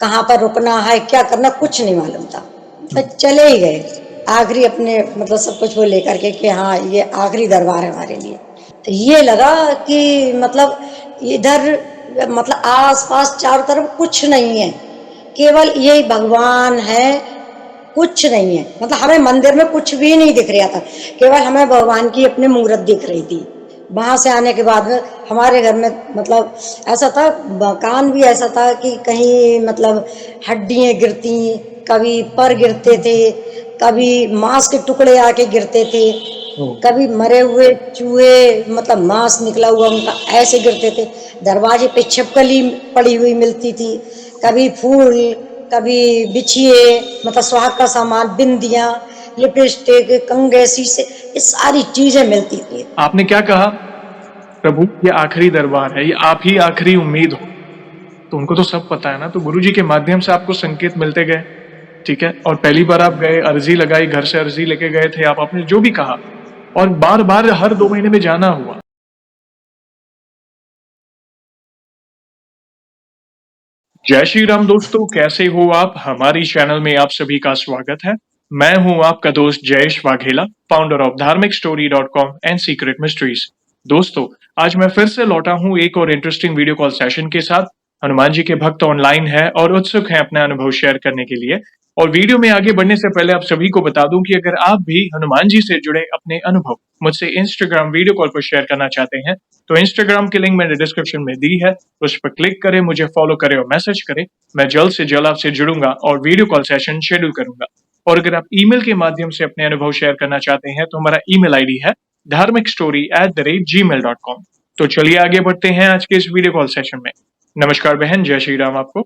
कहाँ पर रुकना है, क्या करना, कुछ नहीं मालूम था। पर चले ही गए आखिरी अपने मतलब सब कुछ वो लेकर के कि हाँ ये आखिरी दरबार है हमारे लिए। तो ये लगा कि मतलब इधर मतलब आस पास चारों तरफ कुछ नहीं है, केवल यही भगवान है, कुछ नहीं है। मतलब हमें मंदिर में कुछ भी नहीं दिख रहा था, केवल हमें भगवान की अपनी मूर्त दिख रही थी। वहां से आने के बाद में हमारे घर में मतलब ऐसा था, मकान भी ऐसा था कि कहीं मतलब हड्डियां गिरती, कभी पर गिरते थे, कभी मांस के टुकड़े आके गिरते थे, कभी मरे हुए चूहे मतलब मांस निकला हुआ उनका ऐसे गिरते थे। दरवाजे पे छिपकली पड़ी हुई मिलती थी, कभी फूल, कभी बिछिए मतलब सुहाग का सामान, बिंदियां, लिपस्टिक, कंघे, शीशे, ये सारी चीजें मिलती थी। आपने क्या कहा? प्रभु, ये आखिरी दरबार है, ये आप ही आखिरी उम्मीद हो। तो उनको तो सब पता है ना, तो गुरुजी के माध्यम से आपको संकेत मिलते गए। ठीक है, और पहली बार आप गए, अर्जी लगाई, घर से अर्जी लेके गए थे आप, आपने जो भी कहा, और बार बार हर 2 महीने में जाना हुआ। जय श्री राम दोस्तों, कैसे हो आप? हमारी चैनल में आप सभी का स्वागत है। मैं हूं आपका दोस्त जयेश वाघेला, फाउंडर ऑफ धार्मिकस्टोरी.com एंड सीक्रेट मिस्ट्रीज। दोस्तों, आज मैं फिर से लौटा हूं एक और इंटरेस्टिंग वीडियो कॉल सेशन के साथ। हनुमान जी के भक्त ऑनलाइन है और उत्सुक हैं अपना अनुभव शेयर करने के लिए। और वीडियो में आगे बढ़ने से पहले आप सभी को बता दूं कि अगर आप भी हनुमान जी से जुड़े अपने अनुभव मुझसे इंस्टाग्राम वीडियो कॉल पर शेयर करना चाहते हैं, तो इंस्टाग्राम की लिंक मैंने डिस्क्रिप्शन में दी है, उस पर क्लिक करें, मुझे फॉलो करें और मैसेज करें। मैं जल्द से जल्द आपसे जुड़ूंगा और वीडियो कॉल सेशन शेड्यूल करूंगा। और अगर आप ईमेल के माध्यम से अपने अनुभव शेयर करना चाहते हैं, तो हमारा ईमेल आईडी है dharmicstory@gmail.com। तो चलिए आगे बढ़ते हैं आज के इस वीडियो कॉल सेशन में। नमस्कार बहन, जय श्री राम आपको।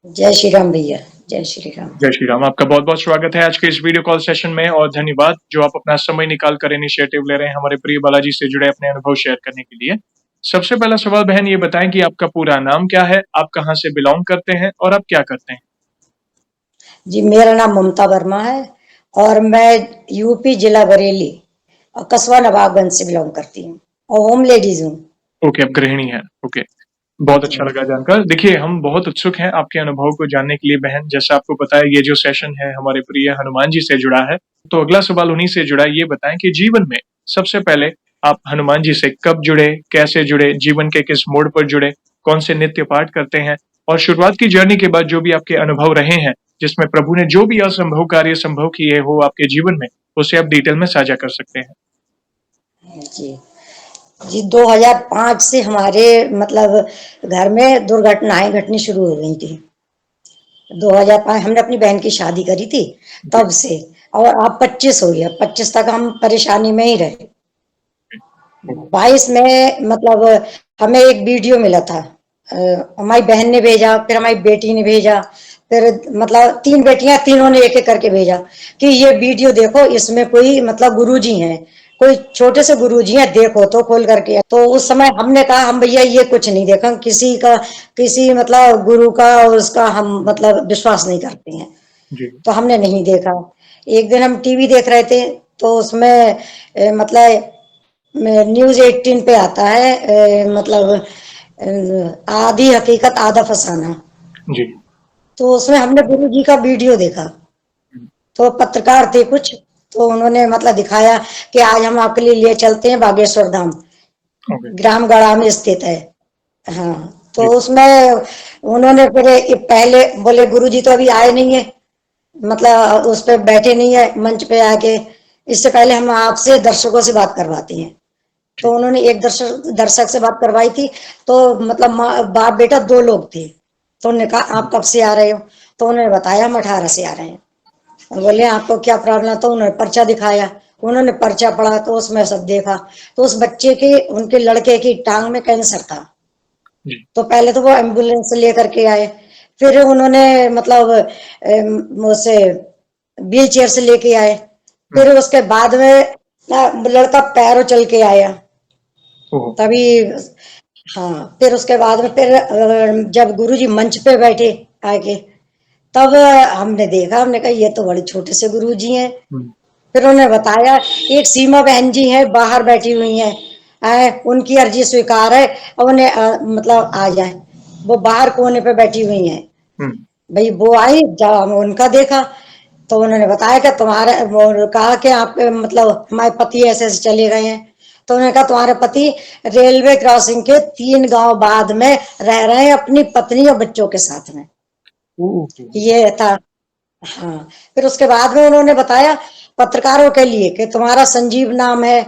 जय श्री राम भैया, जय श्री राम। जय श्री राम, आपका बहुत बहुत स्वागत है आज के इस वीडियो कॉल सेशन में, और धन्यवाद जो आप अपना समय निकाल कर इनिशिएटिव ले रहे हैं हमारे प्रिय बालाजी से जुड़े अपने अनुभव शेयर करने के लिए। सबसे पहला सवाल बहन, ये बताएं कि आपका पूरा नाम क्या है, आप कहाँ से बिलोंग करते हैं और आप क्या करते हैं? जी मेरा नाम ममता वर्मा है और मैं यूपी जिला बरेली और कस्बा नवाबगंज से बिलोंग करती हूँ और होम लेडीज हूँ। ओके, आप गृहिणी हैं। ओके, बहुत जी अच्छा लगा जानकर। देखिए, हम बहुत उत्सुक हैं आपके अनुभव को जानने के लिए बहन। जैसा आपको पता है, ये जो सेशन है हमारे प्रिय हनुमान जी से जुड़ा है, तो अगला सवाल उन्हीं से जुड़ा है। ये बताएं कि जीवन में सबसे पहले आप हनुमान जी से कब जुड़े, कैसे जुड़े, जीवन के किस मोड़ पर जुड़े, कौन से नित्य पाठ करते हैं, और शुरुआत की जर्नी के बाद जो भी आपके अनुभव रहे हैं, जिसमें प्रभु ने जो भी असंभव कार्य संभव किए हो आपके जीवन में, उसे आप डिटेल में साझा कर सकते हैं। जी जी 2005 से हमारे मतलब घर में दुर्घटनाएं घटनी शुरू हो गई थी। 2005 हमने अपनी बहन की शादी करी थी जी। तब से, और अब 25 हो गया, 25 तक हम परेशानी में ही रहे। ओहो। 22 में मतलब हमें एक वीडियो मिला था, हमारी बहन ने भेजा, फिर हमारी बेटी ने भेजा, फिर मतलब 3 बेटियां, तीनों ने एक एक करके भेजा कि ये वीडियो देखो, इसमें कोई मतलब गुरुजी हैं, कोई छोटे से गुरुजी हैं, देखो तो खोल करके। तो उस समय हमने कहा हम भैया ये कुछ नहीं देखा, किसी का किसी मतलब गुरु का और उसका हम मतलब विश्वास नहीं करते हैं, जी। तो हमने नहीं देखा। एक दिन हम टीवी देख रहे थे तो उसमें मतलब न्यूज 18 पे आता है, मतलब आधी हकीकत आधा फसाना। जी। तो उसमें हमने गुरु जी का वीडियो देखा, तो पत्रकार थे कुछ, तो उन्होंने मतलब दिखाया कि आज हम आपके लिए ले चलते हैं बागेश्वर धाम, ओके। ग्राम गढ़ा में स्थित है। हाँ, तो जी। उसमें उन्होंने फिर पहले बोले गुरु जी तो अभी आए नहीं है, मतलब उस पे बैठे नहीं है मंच पे आके, इससे पहले हम आपसे दर्शकों से बात करवाते हैं। तो ठीक। उन्होंने एक दर्शक दर्शक से बात करवाई थी, तो मतलब बाप बेटा 2 लोग थे। तो उन्होंने कहा आप कब से आ रहे हो, तो उन्होंने बताया हम 18 से आ रहे हैं। और बोले आपको क्या प्रॉब्लम, तो उन्होंने पर्चा दिखाया, उन्होंने पर्चा पढ़ा तो उसमें सब देखा, तो उस बच्चे के उनके लड़के की टांग में कैंसर था। जी। तो पहले तो वो एम्बुलेंस से लेकर के आए, फिर उन्होंने मतलब उसे व्हील चेयर से लेके आए, हम्म। फिर उसके बाद में लड़का पैरों चल के आया ओहो। तभी। हाँ, फिर उसके बाद में फिर जब गुरुजी मंच पे बैठे आके, तब हमने देखा, हमने कहा ये तो बड़े छोटे से गुरुजी हैं। हम्म। फिर उन्होंने बताया एक सीमा बहन जी हैं बाहर बैठी हुई हैं, उनकी अर्जी स्वीकार है और उन्हें मतलब आ जाए, वो बाहर कोने पे बैठी हुई हैं। हम्म। भाई वो आई, जब हम उनका देखा तो उन्होंने बताया कि तुम्हारे, वो कहा कि आपके मतलब हमारे पति ऐसे ऐसे चले गए हैं। तो उन्होंने कहा तुम्हारे पति रेलवे क्रॉसिंग के 3 गांव बाद में रह रहे हैं अपनी पत्नी और बच्चों के साथ में। ओहो। ये था। हाँ। फिर उसके बाद में उन्होंने बताया पत्रकारों के लिए कि तुम्हारा संजीव नाम है,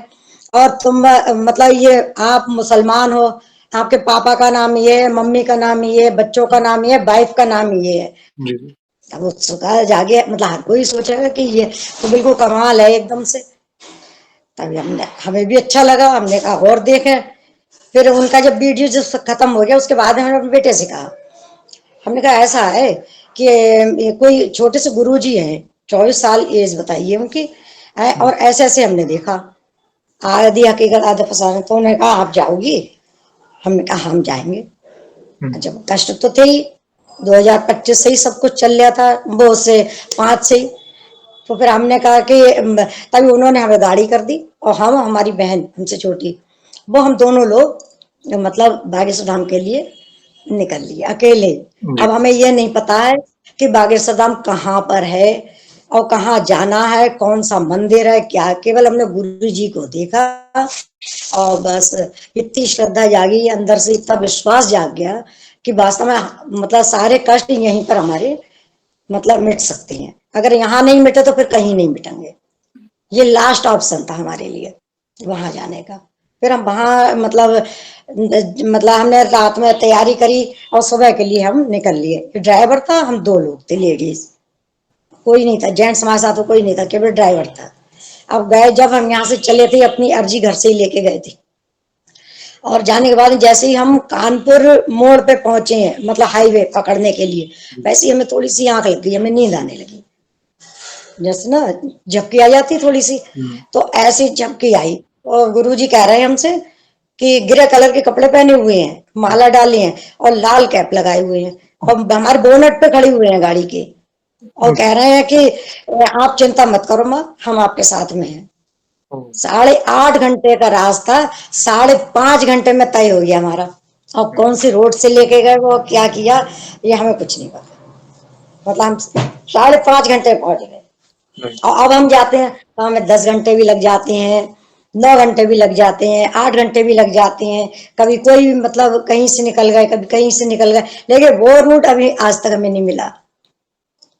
और तुम मतलब ये आप मुसलमान हो, आपके पापा का नाम ये है, मम्मी का नाम ये है, बच्चों का नाम ये है, वाइफ का नाम ये है। जी जी। अब उत्सुकता जागे, मतलब हर कोई सोचेगा कि ये तो बिल्कुल कमाल है एकदम से। तभी हमने, हमें भी अच्छा लगा, हमने कहा और देखें। फिर उनका जब वीडियो जब खत्म हो गया उसके बाद हमने अपने बेटे से कहा, हमने कहा ऐसा है कि ये कोई छोटे से गुरुजी हैं, 24 साल एज बताइए उनकी, हम्म। और ऐसे ऐसे हमने देखा, आधी हकीकत आधे फसाने। तो उन्होंने कहा आप जाओगी? हमने कहा हम जाएंगे। हम्म। जब कष्ट तो थे ही, 2025 से ही सब कुछ चल रहा था, वो से 5 से ही। तो फिर हमने कहा कि तभी उन्होंने हमें गाड़ी कर दी, और हम, हमारी बहन हमसे छोटी, वो हम दोनों लोग मतलब बागेश्वर धाम के लिए निकल लिए अकेले। जी। अब हमें यह नहीं पता है कि बागेश्वर धाम कहाँ पर है और कहाँ जाना है, कौन सा मंदिर है क्या, केवल हमने गुरु जी को देखा और बस इतनी श्रद्धा जागी अंदर से, इतना विश्वास जाग गया कि वास्तव में मतलब सारे कष्ट यहीं पर हमारे मतलब मिट सकते हैं। अगर यहाँ नहीं मिटे तो फिर कहीं नहीं मिटेंगे। ये लास्ट ऑप्शन था हमारे लिए वहां जाने का। फिर हम वहां मतलब हमने रात में तैयारी करी और सुबह के लिए हम निकल लिए। ड्राइवर था, हम 2 लोग थे लेडीज, कोई नहीं था जेंट्स हमारे साथ, कोई नहीं था, केवल ड्राइवर था। अब गए, जब हम यहाँ से चले थे अपनी अर्जी घर से ही लेके गए थे, और जाने के बाद जैसे ही हम कानपुर मोड़ पे पहुंचे हैं मतलब हाईवे पकड़ने के लिए, वैसे ही हमें थोड़ी सी आंख लग गई, हमें नींद आने लगी, जैसे ना झपकी आ जाती थोड़ी सी। हम्म। तो ऐसी झपकी आई, और गुरुजी कह रहे हैं हमसे कि ग्रे कलर के कपड़े पहने हुए हैं, माला डाली है और लाल कैप लगाए हुए हैं, और हमारे बोनट पे खड़े हुए हैं गाड़ी के, और हम्म। कह रहे हैं कि आप चिंता मत करो माँ, हम आपके साथ में हैं। ओ। 8.5 घंटे का रास्ता 5.5 घंटे में तय हो गया हमारा। और कौन सी रोड से लेके गए वो क्या किया, ये हमें कुछ नहीं पता। मतलब हम 5.5 घंटे पहुंच गए। राइट। और अब हम जाते हैं तो हमें 10 घंटे भी लग जाते हैं, 9 घंटे भी लग जाते हैं, 8 घंटे भी लग जाते हैं। कभी कोई भी मतलब कहीं से निकल गए, कभी कहीं से निकल गए, लेकिन वो रूट अभी आज तक हमें नहीं मिला।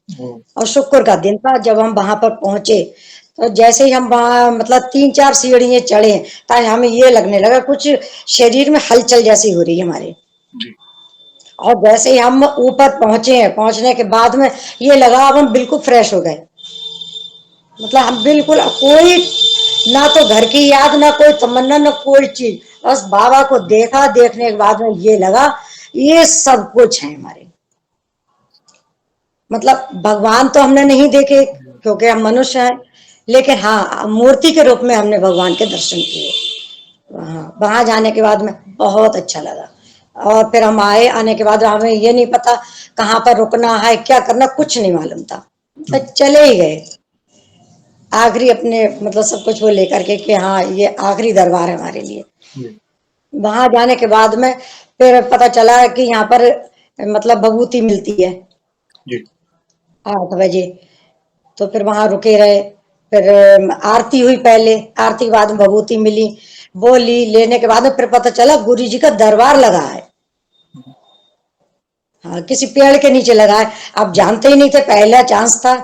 ओ। और शुक्र का दिन था जब हम वहां पर पहुंचे। तो जैसे ही हम वहां मतलब 3-4 सीढ़ियां चढ़े, ताकि हमें ये लगने लगा कुछ शरीर में हलचल जैसी हो रही है हमारे। जी। और जैसे ही हम ऊपर पहुंचे हैं, पहुंचने के बाद में ये लगा अब हम बिल्कुल फ्रेश हो गए। मतलब हम बिल्कुल कोई, ना तो घर की याद, ना कोई तमन्ना, ना कोई चीज, बस बाबा को देखा, देखने के बाद में ये लगा ये सब कुछ है हमारे। मतलब भगवान तो हमने नहीं देखे क्योंकि हम मनुष्य हैं, लेकिन हाँ मूर्ति के रूप में हमने भगवान के दर्शन किए। वहाँ वहां जाने के बाद में बहुत अच्छा लगा। और फिर हम आए, आने के बाद हमें ये नहीं पता कहाँ पर रुकना है, क्या करना, कुछ नहीं मालूम था, तो हम्म। चले ही गए आखिरी अपने मतलब सब कुछ वो लेकर के कि हाँ ये आखिरी दरबार है हमारे लिए। जी वहां जाने के बाद में फिर पता चला कि यहाँ पर मतलब भभूति मिलती है जी। 8 बजे। तो फिर वहां रुके रहे। फिर आरती हुई पहले, आरती के बाद में भभूति मिली, वो ली, लेने के बाद में फिर पता चला गुरु जी का दरबार लगा है। हाँ, किसी पेड़ के नीचे लगा है। आप जानते ही नहीं थे, पहला चांस था।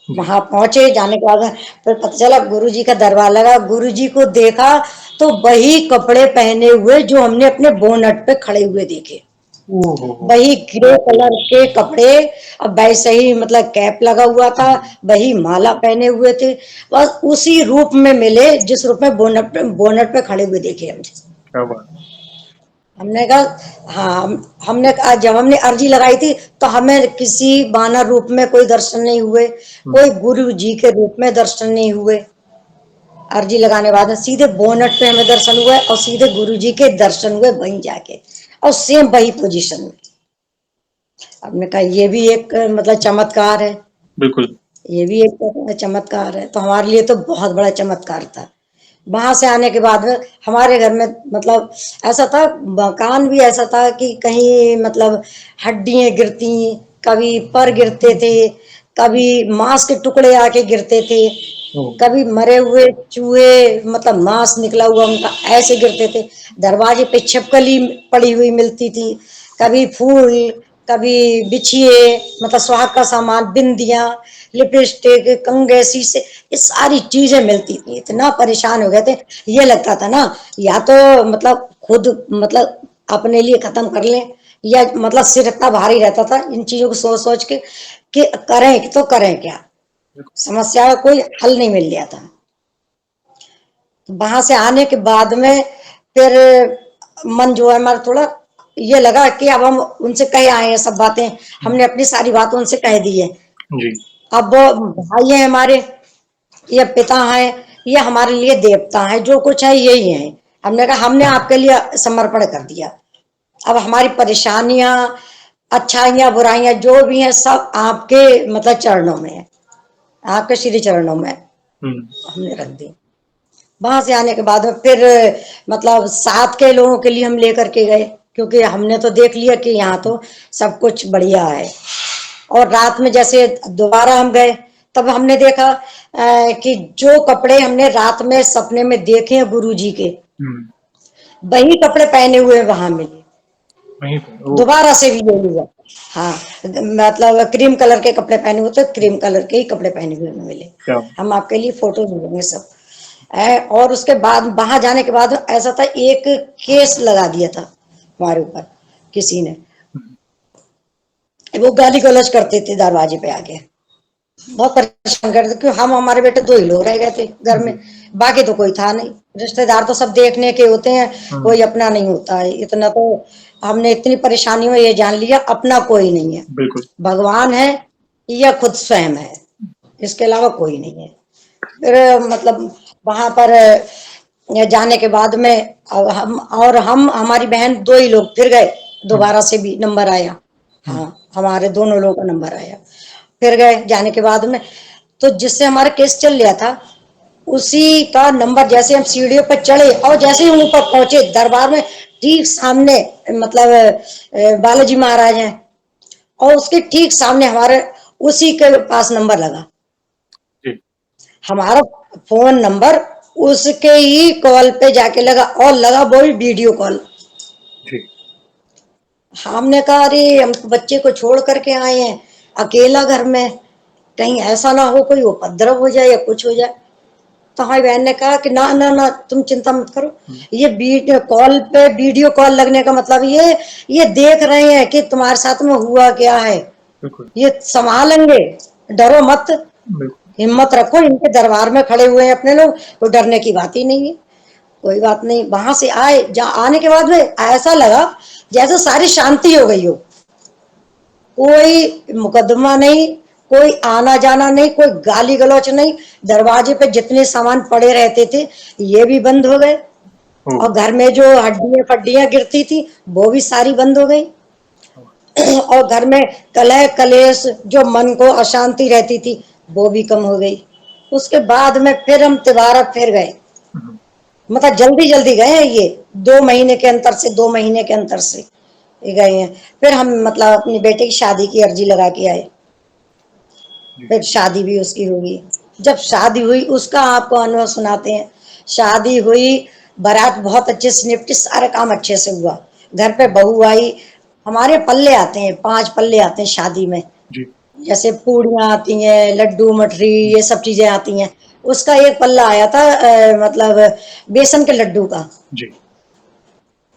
जी। वहां पहुंचे, जाने के बाद फिर पता चला गुरु जी का दरबार लगा। गुरु जी को देखा तो वही कपड़े पहने हुए जो हमने अपने बोनट पे खड़े हुए देखे, ओ हो। वही ग्रे कलर के कपड़े, अब वैसे ही मतलब कैप लगा हुआ था, वही माला पहने हुए थे, बस उसी रूप में मिले जिस रूप में बोनट पे खड़े हुए देखे हमसे। क्या बात। हमने कहा हाँ, हमने कहा जब हमने अर्जी लगाई थी तो हमें किसी बानर रूप में कोई दर्शन नहीं हुए, हम्म। कोई गुरु जी के रूप में दर्शन नहीं हुए। अर्जी लगाने बाद सीधे बोनट पे हमें दर्शन हुए और सीधे गुरु जी के दर्शन हुए वहीं जाके, और सेम वही पोजीशन में। हमने कहा ये भी एक मतलब चमत्कार है, बिल्कुल। ये भी एक चमत्कार है। तो हमारे लिए तो बहुत बड़ा चमत्कार था। वहां से आने के बाद में हमारे घर में मतलब ऐसा था, मकान भी ऐसा था कि कहीं मतलब हड्डियां गिरती, कभी पर गिरते थे, कभी मांस के टुकड़े आके गिरते थे, कभी मरे हुए चूहे मतलब मांस निकला हुआ उनका ऐसे गिरते थे। दरवाजे पे छिपकली पड़ी हुई मिलती थी, कभी फूल, कभी बिछिए मतलब सुहाग का सामान, बिंदियां, लिपस्टिक, कंघे, शीशे, ये सारी चीजें मिलती थी। इतना परेशान हो गए थे, ये लगता था ना या तो मतलब खुद मतलब अपने लिए खत्म कर लें, या मतलब सिर इतना भारी रहता था इन चीजों को सोच सोच के कि करें तो करें क्या, समस्या का कोई हल नहीं मिल रहा था। वहां से आने के बाद में फिर मन जो है हमारा थोड़ा ये लगा कि अब हम उनसे कह आए हैं सब बातें, हमने अपनी सारी बातें उनसे कह दी है। जी। अब वो भाई है हमारे, ये पिता है, ये हमारे लिए देवता है, जो कुछ है यही है। हमने कहा हमने आपके लिए समर्पण कर दिया, अब हमारी परेशानियां, अच्छाइयां, बुराइयां जो भी हैं सब आपके मतलब चरणों में है, आपके श्री चरणों में हमने रख दी। वहां से आने के बाद में फिर मतलब साथ के लोगों के लिए हम लेकर के गए, क्योंकि हमने तो देख लिया कि यहाँ तो सब कुछ बढ़िया है। और रात में जैसे दोबारा हम गए, तब हमने देखा कि जो कपड़े हमने रात में सपने में देखे हैं गुरु जी के, वही कपड़े पहने हुए वहां मिले वहीं पे दोबारा से भी यही हुआ। हाँ, मतलब क्रीम कलर के कपड़े पहने हुए, तो क्रीम कलर के ही कपड़े पहने हुए हमें मिले। क्या? हम आपके लिए फोटो भेजेंगे सब। और उसके बाद वहां जाने के बाद ऐसा था, एक केस लगा दिया था हमारे ऊपर किसी ने, वो गाली गलौज करते थे दरवाजे पे आके, बहुत परेशान करते, क्यों हम हमारे बेटे दो ही लोग रह गए थे घर में, बाकी तो कोई था नहीं। रिश्तेदार तो सब देखने के होते हैं, कोई अपना नहीं होता है। इतना तो हमने इतनी परेशानियों में ये जान लिया, अपना कोई नहीं है, बिल्कुल। भगवान है या खुद स्वयं है, इसके अलावा कोई नहीं है। फिर मतलब वहां पर जाने के बाद में हम हमारी बहन दो ही लोग फिर गए, दोबारा से भी नंबर आया। हाँ, हमारे दोनों लोगों का नंबर आया, फिर गए। जाने के बाद में तो जिससे हमारा केस चल रहा था, उसी का नंबर, जैसे हम सीढ़ियों पर चढ़े और जैसे ही ऊपर पहुंचे दरबार में, ठीक सामने मतलब बालाजी महाराज हैं, और उसके ठीक सामने हमारे उसी के पास नंबर लगा, हमारा फोन नंबर उसके ही कॉल पे जाके लगा, और लगा वो भी वीडियो कॉल। हमने कहा अरे हम तो बच्चे को छोड़ करके आए हैं अकेला घर में, कहीं ऐसा ना हो कोई उपद्रव हो जाए या कुछ हो जाए। तो हमारी बहन ने कहा कि ना ना ना तुम चिंता मत करो, ये वीडियो कॉल पे वीडियो कॉल लगने का मतलब ये देख रहे हैं कि तुम्हारे साथ में हुआ क्या है, ये संभालेंगे, डरो मत, हिम्मत रखो, इनके दरबार में खड़े हुए हैं अपने लोग, कोई डरने की बात ही नहीं है। कोई बात नहीं। वहां से आए, जहाँ आने के बाद में ऐसा लगा जैसे सारी शांति हो गई हो, कोई मुकदमा नहीं, कोई आना जाना नहीं, कोई गाली गलौच नहीं, दरवाजे पे जितने सामान पड़े रहते थे ये भी बंद हो गए, और घर में जो हड्डियां फड्डियां गिरती थी वो भी सारी बंद हो गई, और घर में कलह कलेश जो मन को अशांति रहती थी वो भी कम हो गई। उसके बाद में फिर हम दोबारा फिर गए, मतलब जल्दी जल्दी गए हैं, ये 2 महीने के अंतर से, 2 महीने के अंतर से गए हैं। फिर हम मतलब अपनी बेटे की शादी की अर्जी लगा के आए, फिर शादी भी उसकी हुई। जब शादी हुई उसका आपको अनुभव सुनाते हैं। शादी हुई, बारात बहुत अच्छे से निपटी, सारे काम अच्छे से हुआ, घर पे बहू आई। हमारे पल्ले आते हैं, 5 पल्ले आते हैं शादी में, जैसे पूड़ियाँ आती हैं, लड्डू मठरी, ये सब चीजें आती हैं। उसका एक पल्ला आया था मतलब बेसन के लड्डू का,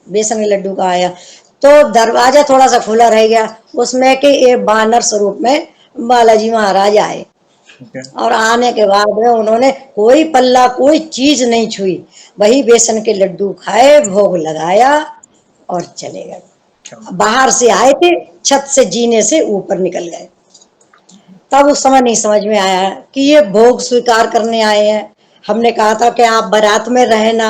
बेसन के लड्डू का आया। तो दरवाजा थोड़ा सा खुला रह गया, उसमें के एक बानर स्वरूप में बालाजी महाराज आए, और आने के बाद में उन्होंने कोई पल्ला कोई चीज नहीं छुई, वही बेसन के लड्डू खाए, भोग लगाया और चले गए। बाहर से आए थे, छत से जीने से ऊपर निकल गए। तब उस समय नहीं समझ में आया कि ये भोग स्वीकार करने आए हैं। हमने कहा था कि आप बारात में रहना,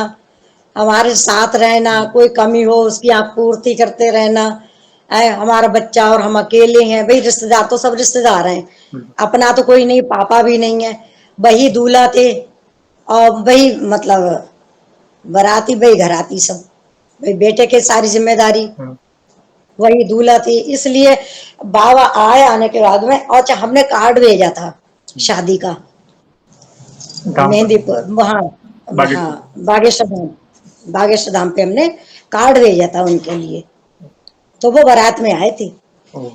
हमारे साथ रहना, कोई कमी हो उसकी आप पूर्ति करते रहना, हमारा बच्चा और हम अकेले हैं। भाई रिश्तेदार तो सब रिश्तेदार हैं, अपना तो कोई नहीं, पापा भी नहीं है, वही दूल्हा थे और वही मतलब बाराती, वही घराती, सब भाई बेटे के सारी जिम्मेदारी वही दूल्हा थी, इसलिए बाबा आए। आने के बाद में और अच्छा हमने कार्ड भेजा था शादी का, धाम पर मेहंदीपुर वहाँ, हाँ बागेश्वर। बागेश्वर धाम, बागेश्वर धाम पे हमने कार्ड भेजा था उनके लिए। तो वो बारात में आए थे, ओह,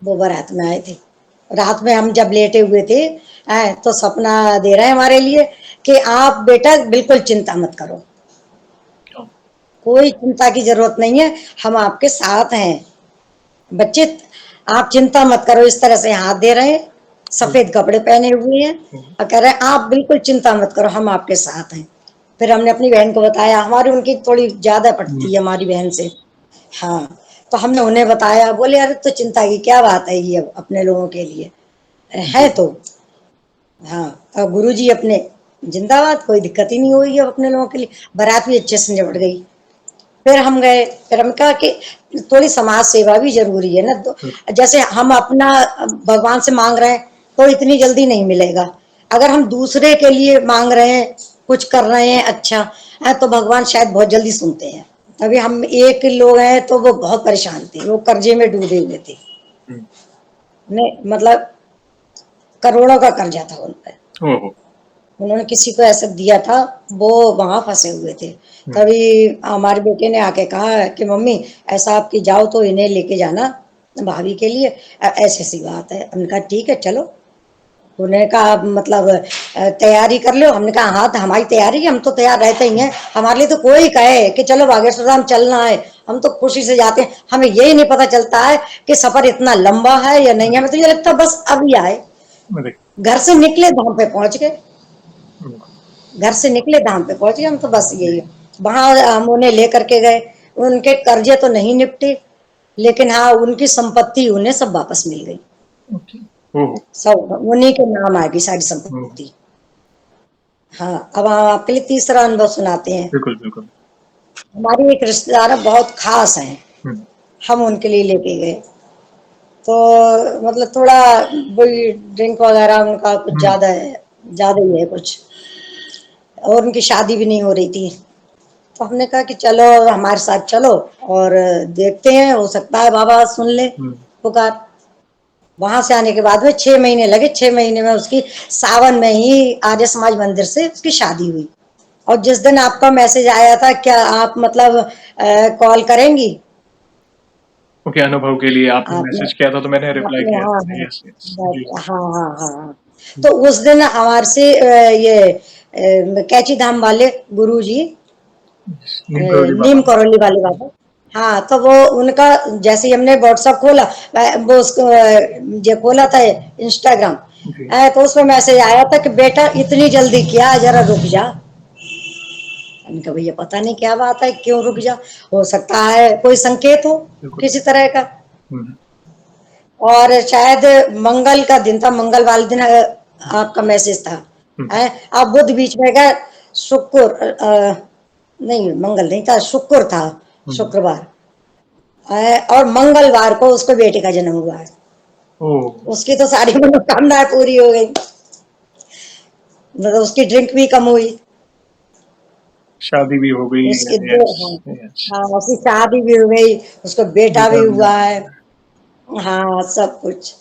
वो बारात में आए थे। रात में हम जब लेटे हुए थे, तो सपना दे रहे हैं हमारे लिए कि आप बेटा बिल्कुल चिंता मत करो, कोई चिंता की जरूरत नहीं है, हम आपके साथ हैं बच्चे, आप चिंता मत करो। इस तरह से हाथ दे रहे हैं, सफेद कपड़े पहने हुए हैं और कह रहे हैं आप बिल्कुल चिंता मत करो, हम आपके साथ हैं। फिर हमने अपनी बहन को बताया, हमारी उनकी थोड़ी ज्यादा पड़ती है हमारी बहन से। हाँ, तो हमने उन्हें बताया, बोले अरे तो चिंता की क्या बात है, ये अपने लोगों के लिए है तो। हाँ, और गुरुजी अपने जिंदाबाद, कोई दिक्कत ही नहीं हुई है अपने लोगों के लिए। बारात भी अच्छे से निपट गई। फिर हम गए, फिर हम कहा कि थोड़ी समाज सेवा भी जरूरी है ना। तो जैसे हम अपना भगवान से मांग रहे हैं तो इतनी जल्दी नहीं मिलेगा, अगर हम दूसरे के लिए मांग रहे हैं, कुछ कर रहे हैं अच्छा तो भगवान शायद बहुत जल्दी सुनते हैं। अभी हम एक लोग हैं तो वो बहुत परेशान थे, वो कर्जे में डूबे हुए थे, नहीं मतलब करोड़ों का कर्जा था उन पर। ओह, उन्होंने किसी को ऐसा दिया था, वो वहां फंसे हुए थे। तभी हमारे बेटे ने आके कहा कि मम्मी ऐसा आपकी जाओ तो इन्हें लेके जाना भाभी के लिए, ऐसी सी बात है। हमने कहा ठीक है चलो। उन्होंने कहा मतलब तैयारी कर लो। हमने कहा हाँ, तो हमारी तैयारी है, हम तो तैयार रहते ही हैं। हमारे लिए तो कोई कहे कि चलो बागेश्वर धाम चलना है, हम तो खुशी से जाते हैं। हमें यही नहीं पता चलता है कि सफर इतना लंबा है या नहीं है। हमें तो ये लगता है बस अभी आए, अरे, घर से निकले धाम पे पहुंच गए, घर से निकले धाम पे पहुंच गए हम, तो बस यही है। वहां हम उन्हें लेकर के गए, उनके कर्जे तो नहीं निपटे, लेकिन हाँ उनकी संपत्ति उन्हें सब वापस मिल गई, ओके, ओह, सब उन्हीं के नाम आ गई सारी ओह, संपत्ति। हाँ, अब हम आपके लिए तीसरा अनुभव सुनाते हैं। बिल्कुल बिल्कुल। हमारी एक रिश्तेदार है, बहुत खास है, हम्म, हम उनके लिए लेके गए। तो मतलब थोड़ा वही ड्रिंक वगैरह उनका कुछ हम्म, ज्यादा है, ज्यादा ही है कुछ, और उनकी शादी भी नहीं हो रही थी। तो हमने कहा कि चलो हमारे साथ चलो और देखते हैं, हो सकता है बाबा सुन ले हम्म, पुकार। वहां से आने के बाद में 6 महीने लगे, 6 महीने में उसकी सावन में ही आर्य समाज मंदिर से उसकी शादी हुई। और जिस दिन आपका मैसेज आया था, क्या आप मतलब कॉल करेंगी, ओके, अनुभव के लिए आपने आपने मैसेज किया था तो मैंने रिप्लाई आपने किया हाँ था। हाँ, यस यस बस, जी। हाँ हाँ हाँ हाँ। तो उस दिन हमारे से ये कैची धाम वाले गुरु जी, नीम करोली नीम बाबा। करौली वाले बाबा, हाँ, तो वो उनका जैसे ही हमने व्हाट्सअप खोला, वो उसको ये खोला था इंस्टाग्राम, जी, तो उसमें मैसेज आया था कि बेटा इतनी जल्दी क्या, जरा रुक जा। हमने कहा भैया पता नहीं क्या बात है, क्यों रुक जा, हो सकता है कोई संकेत हो बिल्कुल। किसी तरह का। हम्म, और शायद मंगल का दिन था, मंगल वाले दिन आपका मैसेज था। हम्म, है, अब बुध बीच में गया, शुक्र नहीं मंगल नहीं था, शुक्र था, हम्म, शुक्रवार। और मंगलवार को उसको बेटे का जन्म हुआ है। ओह, उसकी तो सारी मनोकामनाएं पूरी हो गई, मतलब उसकी ड्रिंक भी कम हुई, शादी भी हो गई। उसके दो, यस हाँ यस, हाँ, उसकी शादी भी हो गई, उसको बेटा बेटा भी भी हुआ हो है। गया। हाँ, सब कुछ।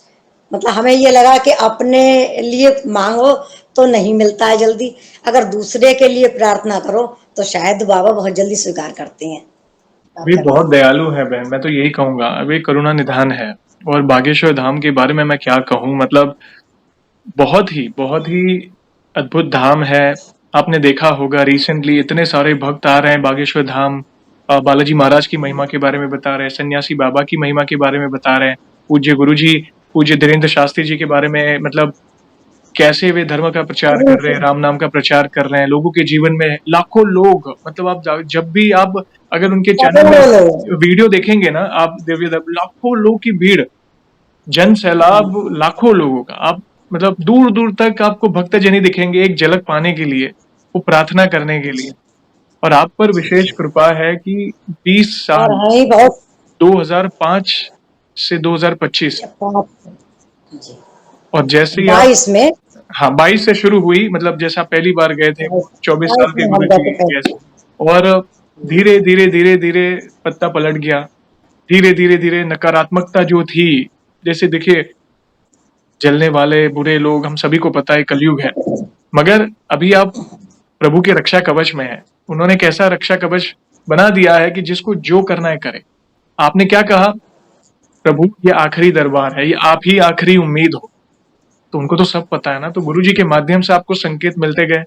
मतलब हमें ये लगा कि अपने लिए मांगो तो नहीं मिलता है जल्दी, अगर दूसरे के लिए प्रार्थना करो तो शायद बाबा बहुत जल्दी स्वीकार करते हैं, स्वीकार वे करते बहुत हैं। दयालु है बहन, मैं तो यही कहूंगा, वे करुणा निधान है। और बागेश्वर धाम के बारे में मैं क्या कहूँ, मतलब बहुत ही अद्भुत धाम है। आपने देखा होगा रिसेंटली इतने सारे भक्त आ रहे हैं बागेश्वर धाम। बालाजी महाराज की महिमा के बारे में बता रहे हैं, सन्यासी बाबा की महिमा के बारे में बता रहे हैं, पूज्य गुरुजी, पूज्य धीरेन्द्र शास्त्री जी के बारे में, मतलब कैसे वे धर्म का प्रचार कर रहे हैं, राम नाम का प्रचार कर रहे हैं लोगों के जीवन में। लाखों लोग, मतलब आप जब भी आप अगर उनके चैनल में करोड़ों लोग, वीडियो देखेंगे ना आप, देवी लाखों लोग की भीड़, जन सैलाब, लाखों लोगों का। आप मतलब दूर दूर तक आपको भक्तजन ही दिखेंगे एक झलक पाने के लिए, वो प्रार्थना करने के लिए। और आप पर जी विशेष जी। कृपा है कि 20 और साल, हैं ही बहुत, 2005 से 2025, जी, और जैसे ही आप, 22 में, हाँ 22 से शुरू हुई, मतलब जैसे आप पहली बार गए थे, 24 साल 22 के में हम गुरु गए जी। थे यस, पहले। और धीरे धीरे धीरे धीरे पत्ता पलट गया। धीरे धीरे धीरे नकारात्मकता जो थी, जैसे देखिए जलने वाले बुरे लोग हम सभी को पता है कलयुग है, मगर अभी आप प्रभु के रक्षा कवच में हैं। उन्होंने कैसा रक्षा कवच बना दिया है कि जिसको जो करना है करे। आपने क्या कहा? प्रभु ये आखिरी दरबार है, ये आप ही आखिरी उम्मीद हो। तो उनको तो सब पता है ना, तो गुरुजी के माध्यम से आपको संकेत मिलते गए,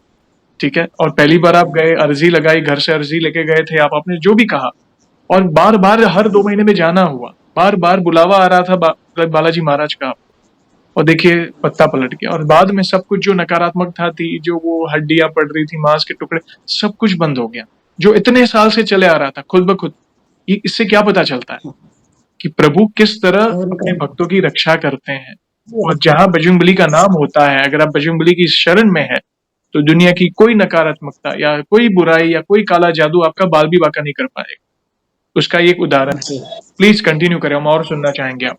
ठीक है? और पहली बार आप गए, अर्जी लगाई, घर से अर्जी लेके गए थे आप, आपने जो भी कहा और बार-बार हर 2 महीने में जाना हुआ। बार-बार बुलावा आ रहा था बालाजी महाराज का। और देखिए पत्ता पलट गया और बाद में सब कुछ जो नकारात्मकता थी, जो वो हड्डियाँ पड़ रही थी, मांस के टुकड़े, सब कुछ बंद हो गया। जो इतने साल से चले आ रहा था खुद ब खुद। ये इससे क्या पता चलता है कि प्रभु किस तरह उनका अपने भक्तों की रक्षा करते हैं। और जहाँ बजरंगबली का नाम होता है, अगर आप बजरंगबली की शरण में है, तो दुनिया की कोई नकारात्मकता या कोई बुराई या कोई काला जादू आपका बाल भी बांका नहीं कर पाएगा। उसका ये एक उदाहरण है। जी। प्लीज कंटिन्यू करें, हम और सुनना चाहेंगे आप।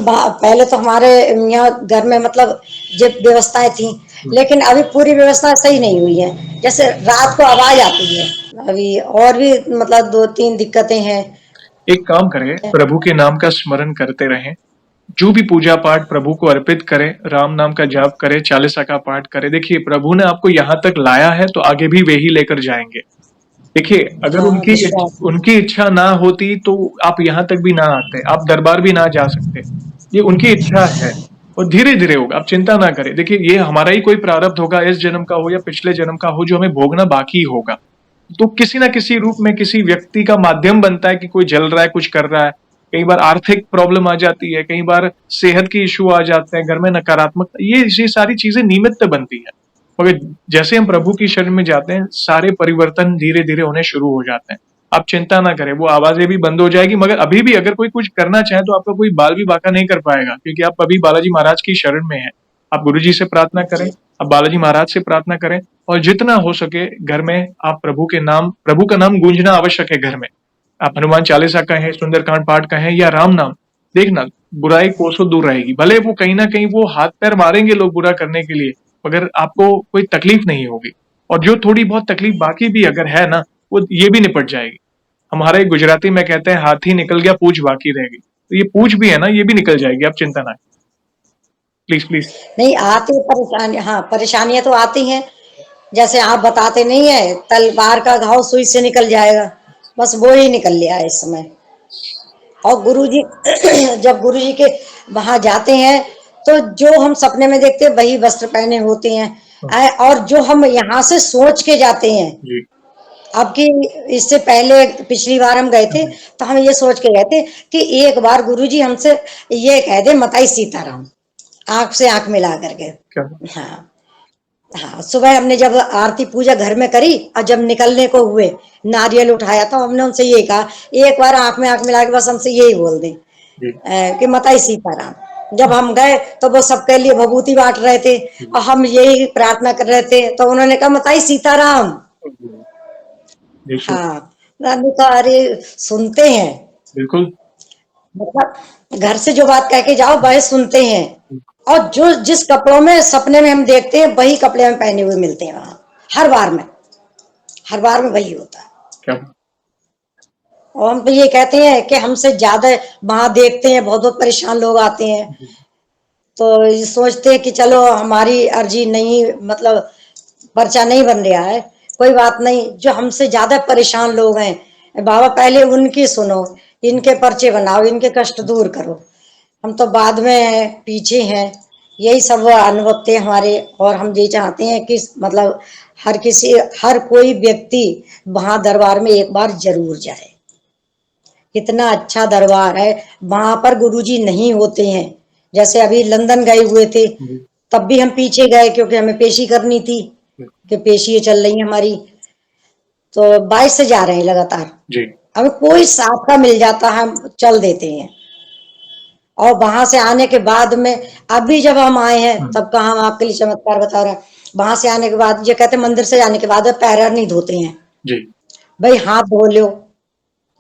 पहले तो हमारे यहाँ घर में मतलब जब व्यवस्थाएं थी, लेकिन अभी पूरी व्यवस्था सही नहीं हुई है। जैसे रात को आवाज आती है, अभी और भी मतलब दो तीन दिक्कतें हैं। एक काम करें, प्रभु के नाम का स्मरण करते रहें। जो भी पूजा पाठ प्रभु को अर्पित करें, राम नाम का जाप करें, चालीसा का पाठ करें। देखिए प्रभु ने आपको यहाँ तक लाया है तो आगे भी वे ही लेकर जाएंगे। देखिए अगर हाँ, उनकी विश्वास। उनकी इच्छा ना होती तो आप यहाँ तक भी ना आते, आप दरबार भी ना जा सकते। ये उनकी इच्छा है और धीरे धीरे होगा, आप चिंता ना करें। देखिए ये हमारा ही कोई प्रारब्ध होगा, इस जन्म का हो या पिछले जन्म का हो, जो हमें भोगना बाकी होगा। तो किसी ना किसी रूप में किसी व्यक्ति का माध्यम बनता है कि कोई जल रहा है, कुछ कर रहा है। कई बार आर्थिक प्रॉब्लम आ जाती है, कई बार सेहत की इशू आ जाते हैं, घर में नकारात्मकता, ये सारी चीजें निमित्त बनती है। मगर जैसे हम प्रभु की शरण में जाते हैं, सारे परिवर्तन धीरे धीरे होने शुरू हो जाते हैं। आप चिंता ना करें, वो आवाजें भी बंद हो जाएगी। मगर अभी भी अगर कोई कुछ करना चाहे तो आपका कोई बाल भी बांका नहीं कर पाएगा, क्योंकि आप अभी बालाजी महाराज की शरण में हैं। आप गुरुजी से प्रार्थना करें, आप बालाजी महाराज से प्रार्थना करें और जितना हो सके घर में आप प्रभु का नाम गूंजना आवश्यक है। घर में आप हनुमान चालीसा कहें, सुंदरकांड पाठ कहें या राम नाम, देखना बुराई कोसों दूर रहेगी। भले वो कहीं ना कहीं वो हाथ पैर मारेंगे लोग बुरा करने के लिए, मगर आपको कोई तकलीफ नहीं होगी। और जो थोड़ी बहुत तकलीफ बाकी भी अगर है ना, वो ये भी निपट जाएगी। हमारे गुजराती में कहते हैं हाथी निकल गया पूछ बाकी रह गई, तो ये पूछ भी है ना, ये भी निकल जाएगी, आप चिंता ना। Please please. नहीं आती परेशानी, हाँ परेशानियां तो आती हैं। जैसे आप बताते नहीं है, तलवार का घाव सुई से निकल जाएगा, बस वो ही निकल लिया है इस समय। और गुरुजी जब गुरुजी के वहां जाते हैं तो जो हम सपने में देखते हैं वही वस्त्र पहने होते हैं। और जो हम यहाँ से सोच के जाते हैं, जी अब की इससे पहले पिछली बार हम गए थे तो हम ये सोच के गए थे कि एक बार गुरुजी हमसे ये कह दे मताई सीताराम, आंख से आंख मिला करके। क्या? हाँ हाँ, सुबह हमने जब आरती पूजा घर में करी और जब निकलने को हुए नारियल उठाया तो हमने उनसे यही कहा, एक बार आंख में आंख मिला के बस हमसे यही बोल दें जी कि मताई सीताराम। जब हम गए तो वो सबके लिए भभूति बांट रहे थे और हम यही प्रार्थना कर रहे थे, तो उन्होंने कहा मताई सीताराम। देखिए हाँ, मैंने कहा अरे सुनते हैं, बिल्कुल। मतलब घर से जो बात कह के जाओ वह सुनते हैं। और जो जिस कपड़ों में सपने में हम देखते हैं वही कपड़े हमें पहने हुए मिलते हैं वहां, हर बार में वही होता है। क्या? और हम तो ये कहते हैं कि हमसे ज्यादा वहां देखते हैं, बहुत बहुत परेशान लोग आते हैं, तो ये सोचते हैं कि चलो हमारी अर्जी नहीं, मतलब पर्चा नहीं बन रहा है, कोई बात नहीं, जो हमसे ज्यादा परेशान लोग हैं बाबा पहले उनकी सुनो, इनके पर्चे बनाओ, इनके कष्ट दूर करो। हम तो बाद में हैं, पीछे हैं, यही सब अनुभव थे हमारे। और हम ये चाहते हैं कि मतलब हर कोई व्यक्ति वहां दरबार में एक बार जरूर जाए। कितना अच्छा दरबार है, वहां पर गुरुजी नहीं होते हैं। जैसे अभी लंदन गए हुए थे तब भी हम पीछे गए क्योंकि हमें पेशी करनी थी, कि पेशी चल रही है हमारी, तो 22 से जा रहे हैं लगातार। जी हमें कोई साथ का मिल जाता है हम चल देते हैं। और वहां से आने के बाद में अभी जब हम आए हैं तब का हम आपके लिए चमत्कार बता रहे हैं। वहां से आने के बाद ये कहते मंदिर से आने के बाद पैर नहीं धोते हैं, जी भाई हाथ धो लो,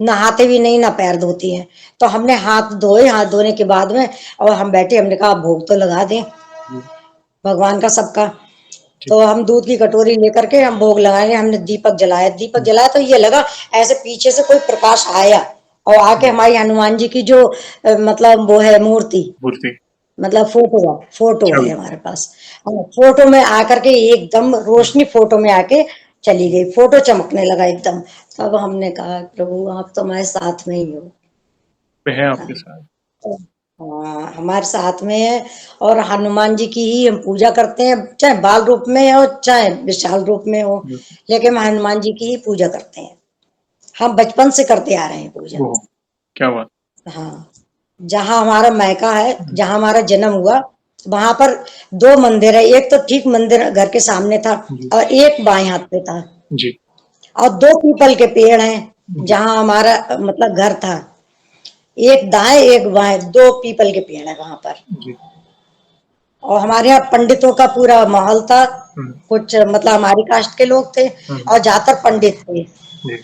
नहाते भी नहीं ना पैर धोती हैं। तो हमने हाथ धोए, हाथ धोने के बाद में और हम बैठे, हमने कहा भोग तो लगा दें भगवान का सबका। तो हम दूध की कटोरी लेकर के हम भोग लगाए, हमने दीपक जलाया, दीपक जलाया तो ये लगा ऐसे पीछे से कोई प्रकाश आया और आके हमारी हनुमान जी की जो मतलब वो है मूर्ति, मूर्ति मतलब फोटो है छवि। हमारे पास। फोटो में आकर के एकदम रोशनी फोटो में आके चली गई, फोटो चमकने लगा एकदम। तब हमने कहा प्रभु आप तो हमारे साथ में ही हो। वे है हाँ, आपके साथ। तो हाँ, हमारे साथ में है। और हनुमान जी की ही हम पूजा करते हैं, चाहे बाल रूप में हो चाहे विशाल रूप में हो, बिल्कुल। लेकिन हम हनुमान जी की ही पूजा करते हैं। हम बचपन से करते आ रहे हैं पूजा। ओह! क्या बात! हाँ, जहाँ हमारा मायका है, हुँ, जहाँ हमारा जन्म हुआ, वहां पर दो मंदिर है। एक तो ठीक मंदिर घर के सामने था जी, और एक बाएं हाथ पे था। जी, और दो पीपल के पेड़ हैं जी, जहाँ हमारा मतलब घर था। एक दाएं एक बाएं, दो पीपल के पेड़ है वहां पर। जी। और हमारे यहाँ पंडितों का पूरा माहौल था। हुँ, कुछ मतलब हमारी कास्ट के लोग थे हुँ, और ज्यादातर पंडित थे। जी,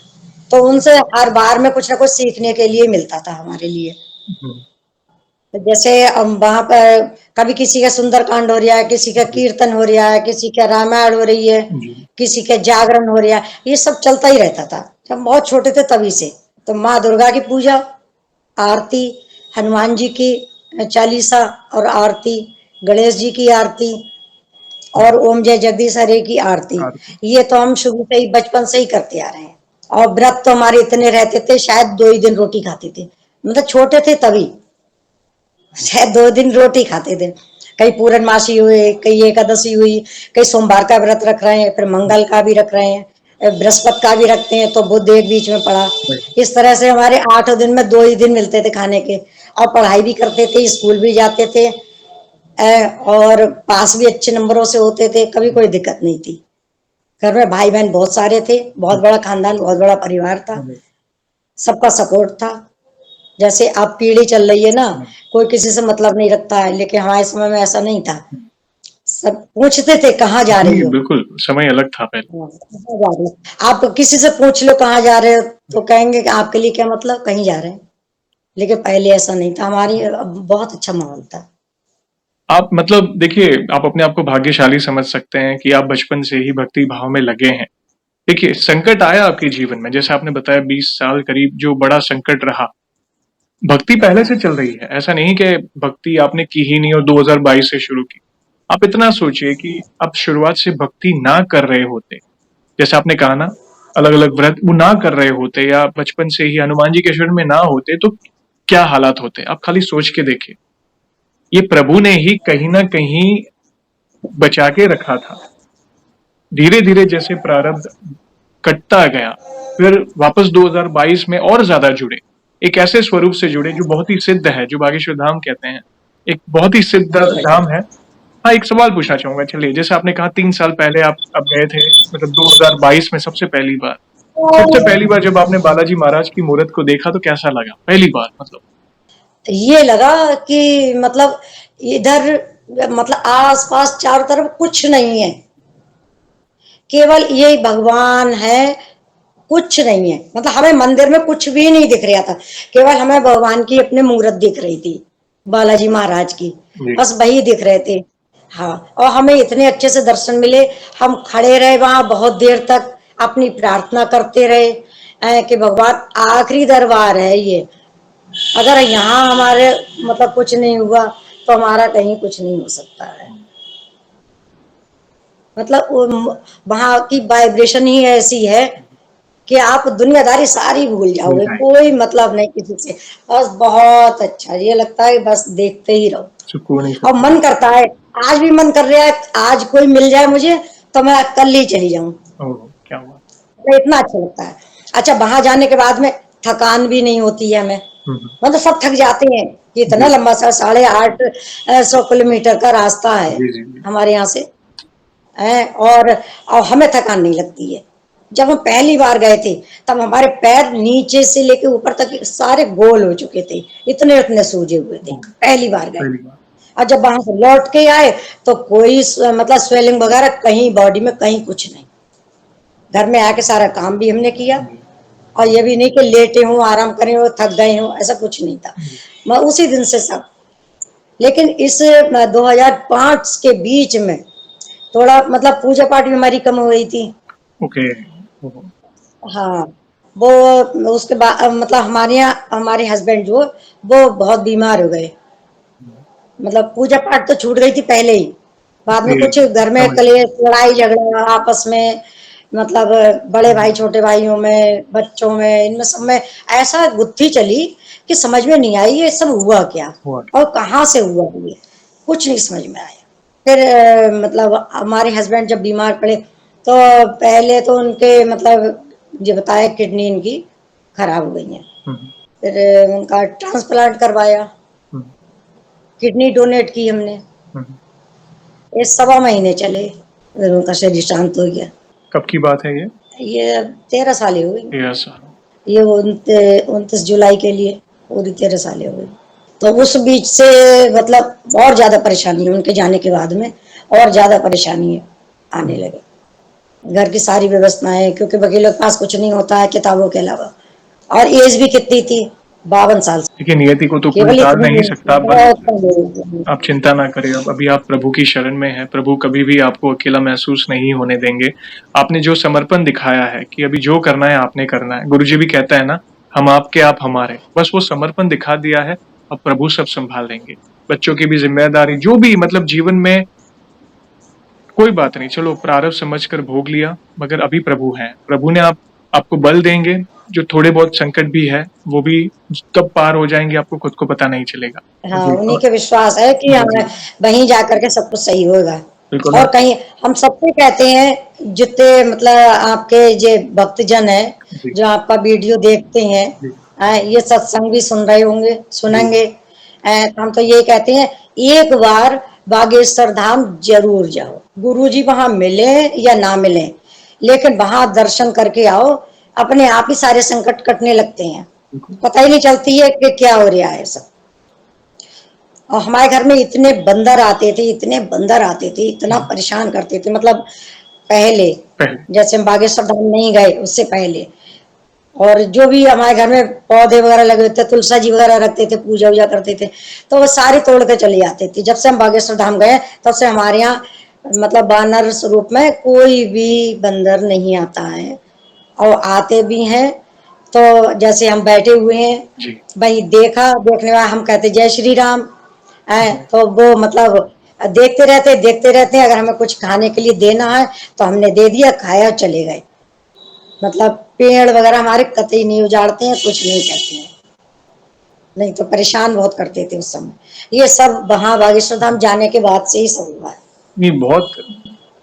तो उनसे हर बार में कुछ ना कुछ सीखने के लिए मिलता था हमारे लिए। हुँ, तो जैसे वहां पर कभी किसी का सुंदरकांड हो रहा है, किसी का जी, कीर्तन हो रहा है, किसी का रामायण हो रही है, जी, किसी का जागरण हो रहा है, ये सब चलता ही रहता था जब बहुत छोटे थे तभी से। तो माँ दुर्गा की पूजा, आरती, हनुमान जी की चालीसा और आरती, गणेश जी की आरती और हुँ, ओम जय जगदीश हरे की आरती, आरती। ये तो हम शुरू से ही बचपन से ही करते आ रहे हैं। और व्रत तो हमारे इतने रहते थे, शायद 2 ही दिन रोटी खाते थे, मतलब छोटे थे तभी शायद 2 दिन रोटी खाते थे। कहीं पूर्णमासी हुए, कहीं एकादशी हुई, कहीं सोमवार का व्रत रख रहे हैं, फिर मंगल का भी रख रहे हैं, बृहस्पति का भी रखते हैं, तो बुध एक बीच में पड़ा। वही। इस तरह से हमारे 8 दिन में 2 ही दिन मिलते थे खाने के। और पढ़ाई भी करते थे, स्कूल भी जाते थे, और पास भी अच्छे नंबरों से होते थे, कभी हुँ, कोई दिक्कत नहीं थी। घर में भाई बहन बहुत सारे थे, बहुत हुँ, बड़ा खानदान, बहुत बड़ा परिवार था, हुँ, सबका सपोर्ट था। जैसे अब पीढ़ी चल रही है ना, हुँ, कोई किसी से मतलब नहीं रखता है, लेकिन हमारे समय में ऐसा नहीं था। हुँ। सब पूछते थे कहाँ जा रही जी, हो। बिल्कुल, समय अलग था पहले। हाँ, कहाँ जा रही हो? आप किसी से पूछ लो कहाँ जा रहे हो, तो कहेंगे कि आपके लिए क्या मतलब, कहीं जा रहे हैं। लेकिन पहले ऐसा नहीं था, हमारी बहुत अच्छा माहौल था। आप मतलब देखिए, आप अपने आप को भाग्यशाली समझ सकते हैं कि आप बचपन से ही भक्ति भाव में लगे हैं। देखिए, संकट आया आपके जीवन में, जैसे आपने बताया 20 साल करीब जो बड़ा संकट रहा। भक्ति पहले से हाँ, चल रही है, ऐसा नहीं कि भक्ति आपने की ही नहीं और 2022 से शुरू की। आप इतना सोचिए कि आप शुरुआत से भक्ति ना कर रहे होते, जैसे आपने कहा ना, अलग-अलग व्रत वो ना कर रहे होते या बचपन से ही हनुमान जी के शरण में ना होते, तो क्या हालात होते? आप खाली सोच के देखिए। ये प्रभु ने ही कहीं न कहीं बचा के रखा था। धीरे-धीरे जैसे प्रारब्ध कटता गया, फिर वापस 2022 में और ज़्यादा जुड़े। एक ऐसे स्वरूप से जुड़े जो बहुत ही सिद्ध है, जो बागेश्वर धाम कहते हैं। एक बहुत ही सिद्ध धाम है। हाँ, एक सवाल पूछना चाहूँगा चलिए, जैसे आपने कहा 3 साल पहले आप गए थे, मतलब 2022 में सबसे पहली बार। सबसे पहली बार जब आपने बालाजी महाराज की मूरत को देखा तो कैसा लगा? पहली बार मतलब? तो ये लगा कि मतलब इधर मतलब आस पास चारों तरफ कुछ नहीं है, केवल ये भगवान है, कुछ नहीं है। मतलब हमें मंदिर में कुछ भी नहीं दिख रहा था, केवल हमें भगवान की अपनी मूर्त दिख रही थी, बालाजी महाराज की, जी, बस वही दिख रहे थे। हाँ, और हमें इतने अच्छे से दर्शन मिले, हम खड़े रहे वहां बहुत देर तक, अपनी प्रार्थना करते रहे, कि भगवान आखिरी दरबार है ये, अगर यहाँ हमारे मतलब कुछ नहीं हुआ तो हमारा कहीं कुछ नहीं हो सकता है। मतलब वहां की वाइब्रेशन ही ऐसी है कि आप दुनियादारी सारी भूल मिल जाओगे, जाएगी। कोई मतलब नहीं किसी से। बस बहुत अच्छा, ये लगता है बस देखते ही रहो। सुकून ही और सुकून। मन करता है, आज भी मन कर रहा है, आज कोई मिल जाए मुझे तो मैं कल ही चली जाऊं, ओह! क्या बात! तो इतना अच्छा लगता है। अच्छा, वहां जाने के बाद में थकान भी नहीं होती है हमें, हुँ, हुँ। मतलब सब थक जाते हैं कि इतना जी, लंबा सा 850 किलोमीटर का रास्ता है जी, जी, जी। हमारे यहाँ से है। और हमें थकान नहीं लगती है। जब हम पहली बार गए थे तब हमारे पैर नीचे से लेके ऊपर तक सारे गोल हो चुके थे, इतने इतने सूजे हुए थे ओह! पहली बार गए। पहली बार। और जब वहां से लौट के आए तो कोई मतलब स्वेलिंग वगैरह कहीं बॉडी में कहीं कुछ नहीं। घर में आके सारा काम भी हमने किया, जी, और ये भी नहीं कि लेटे हूँ आराम करे हो थक गए हूँ, ऐसा कुछ नहीं था। जी। मैं उसी दिन से सब। लेकिन इस 2005 के बीच में थोड़ा मतलब पूजा पाठ भी हमारी कम हो गई थी। ओके। ओह! हाँ, वो उसके बाद मतलब हमारे यहाँ हमारे हस्बैंड जो वो बहुत बीमार हो गए। मतलब पूजा पाठ तो छूट गई थी पहले ही, बाद में जी, कुछ घर में समझ कलेश लड़ाई झगड़ा आपस में, मतलब बड़े भाई छोटे भाइयों में, बच्चों में, इनमें सब में ऐसा गुत्थी चली कि समझ में नहीं आई ये सब हुआ क्या हुआ। और कहाँ से हुआ, ये कुछ नहीं समझ में आया। फिर मतलब हमारे हस्बैंड जब बीमार पड़े तो पहले तो उनके मतलब ये बताया किडनी इनकी खराब हो गई है। हम्म, फिर उनका ट्रांसप्लांट करवाया, हम्म, किडनी डोनेट की हमने। हम्म। ये 1.25 महीने चले, फिर उनका शरीर शांत हो गया। कब की बात है ये? ये 13 साल हो गई। यस। ये 29 जुलाई के लिए पूरी 13 साल हो गई। तो उस बीच से मतलब और ज्यादा परेशानी है उनके जाने के बाद में, और ज्यादा परेशानी आने लगे। घर की सारी व्यवस्थाएं, क्योंकि वकीलों के पास कुछ नहीं होता है किताबों के अलावा, और एज भी कितनी थी, 52 साल से। देखिए, नियति को तो कोई केवल टाल इतनी नहीं सकता, बस बहुत कम लोग। आप चिंता ना करें। अब अभी आप प्रभु की शरण में हैं, प्रभु कभी भी आपको अकेला महसूस नहीं होने देंगे। आपने जो समर्पण दिखाया है कि अभी जो करना है आपने करना है, गुरुजी भी कहता है ना, हम आपके आप हमारे, बस वो समर्पण दिखा दिया है। अब प्रभु सब संभाल लेंगे। बच्चों की भी जिम्मेदारी, जो भी मतलब जीवन में, कोई बात नहीं, चलो प्रारब्ध समझ कर भोग लिया, मगर अभी प्रभु हैं। प्रभु ने आपको बल देंगे। जो थोड़े बहुत संकट भी है, वो भी कब पार हो जाएंगे आपको खुद को पता नहीं चलेगा। हाँ, जी, उन्हीं के विश्वास है कि जी, हमें जी, वहीं जाकर के सब कुछ सही होगा। बिल्कुल। और कहीं हम सबसे कहते हैं जितने मतलब आपके जो भक्तजन है, जी, जो आपका वीडियो देखते हैं, जी, ये सत्संग भी सुन रहे होंगे, जी, सुनेंगे। तो हम तो ये कहते हैं, एक बार बागेश्वर धाम जरूर जाओ। गुरु जी वहां मिले या ना मिले, लेकिन वहां दर्शन करके आओ, अपने आप ही सारे संकट कटने लगते हैं। बिल्कुल। पता ही नहीं चलती है कि क्या हो रहा है सब। और हमारे घर में इतने बंदर आते थे, इतने बंदर आते थे, इतना परेशान करते थे, मतलब पहले, पहले। जैसे हम बागेश्वर धाम नहीं गए उससे पहले। और जो भी हमारे घर में पौधे वगैरह लगे होते, तुलसा जी वगैरह रखते थे, पूजा वूजा करते थे, तो वो सारे तोड़ के चले जाते थे। जब से हम बागेश्वर धाम गए तब से हमारे यहाँ मतलब बानर स्वरूप में कोई भी बंदर नहीं आता है। और आते भी हैं तो जैसे हम बैठे हुए हैं, जी, भाई देखा, देखने वाला हम कहते जय श्री राम है, तो वो मतलब देखते रहते हैं। अगर हमें कुछ खाने के लिए देना है तो हमने दे दिया, खाया, चले गए। मतलब पेड़ वगैरह हमारे कतई नहीं उजाड़ते हैं, कुछ नहीं करते हैं। नहीं तो परेशान बहुत करते थे उस समय। ये सब वहां बागेश्वर धाम जाने के बाद से ही सब हुआ है। नहीं, बहुत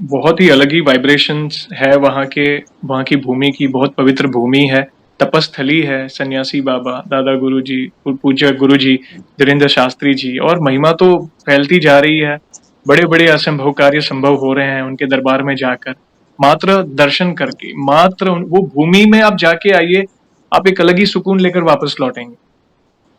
बहुत ही अलग ही वाइब्रेशंस है वहाँ के। वहाँ की भूमि की बहुत पवित्र भूमि है, तपस्थली है। सन्यासी बाबा, दादा गुरु जी, पूज्य गुरु जी धीरेन्द्र शास्त्री जी, और महिमा तो फैलती जा रही है। बड़े बड़े असंभव कार्य संभव हो रहे हैं उनके दरबार में जाकर, मात्र दर्शन करके, मात्र वो भूमि में आप जाके आइए, आप एक अलग ही सुकून लेकर वापस लौटेंगे।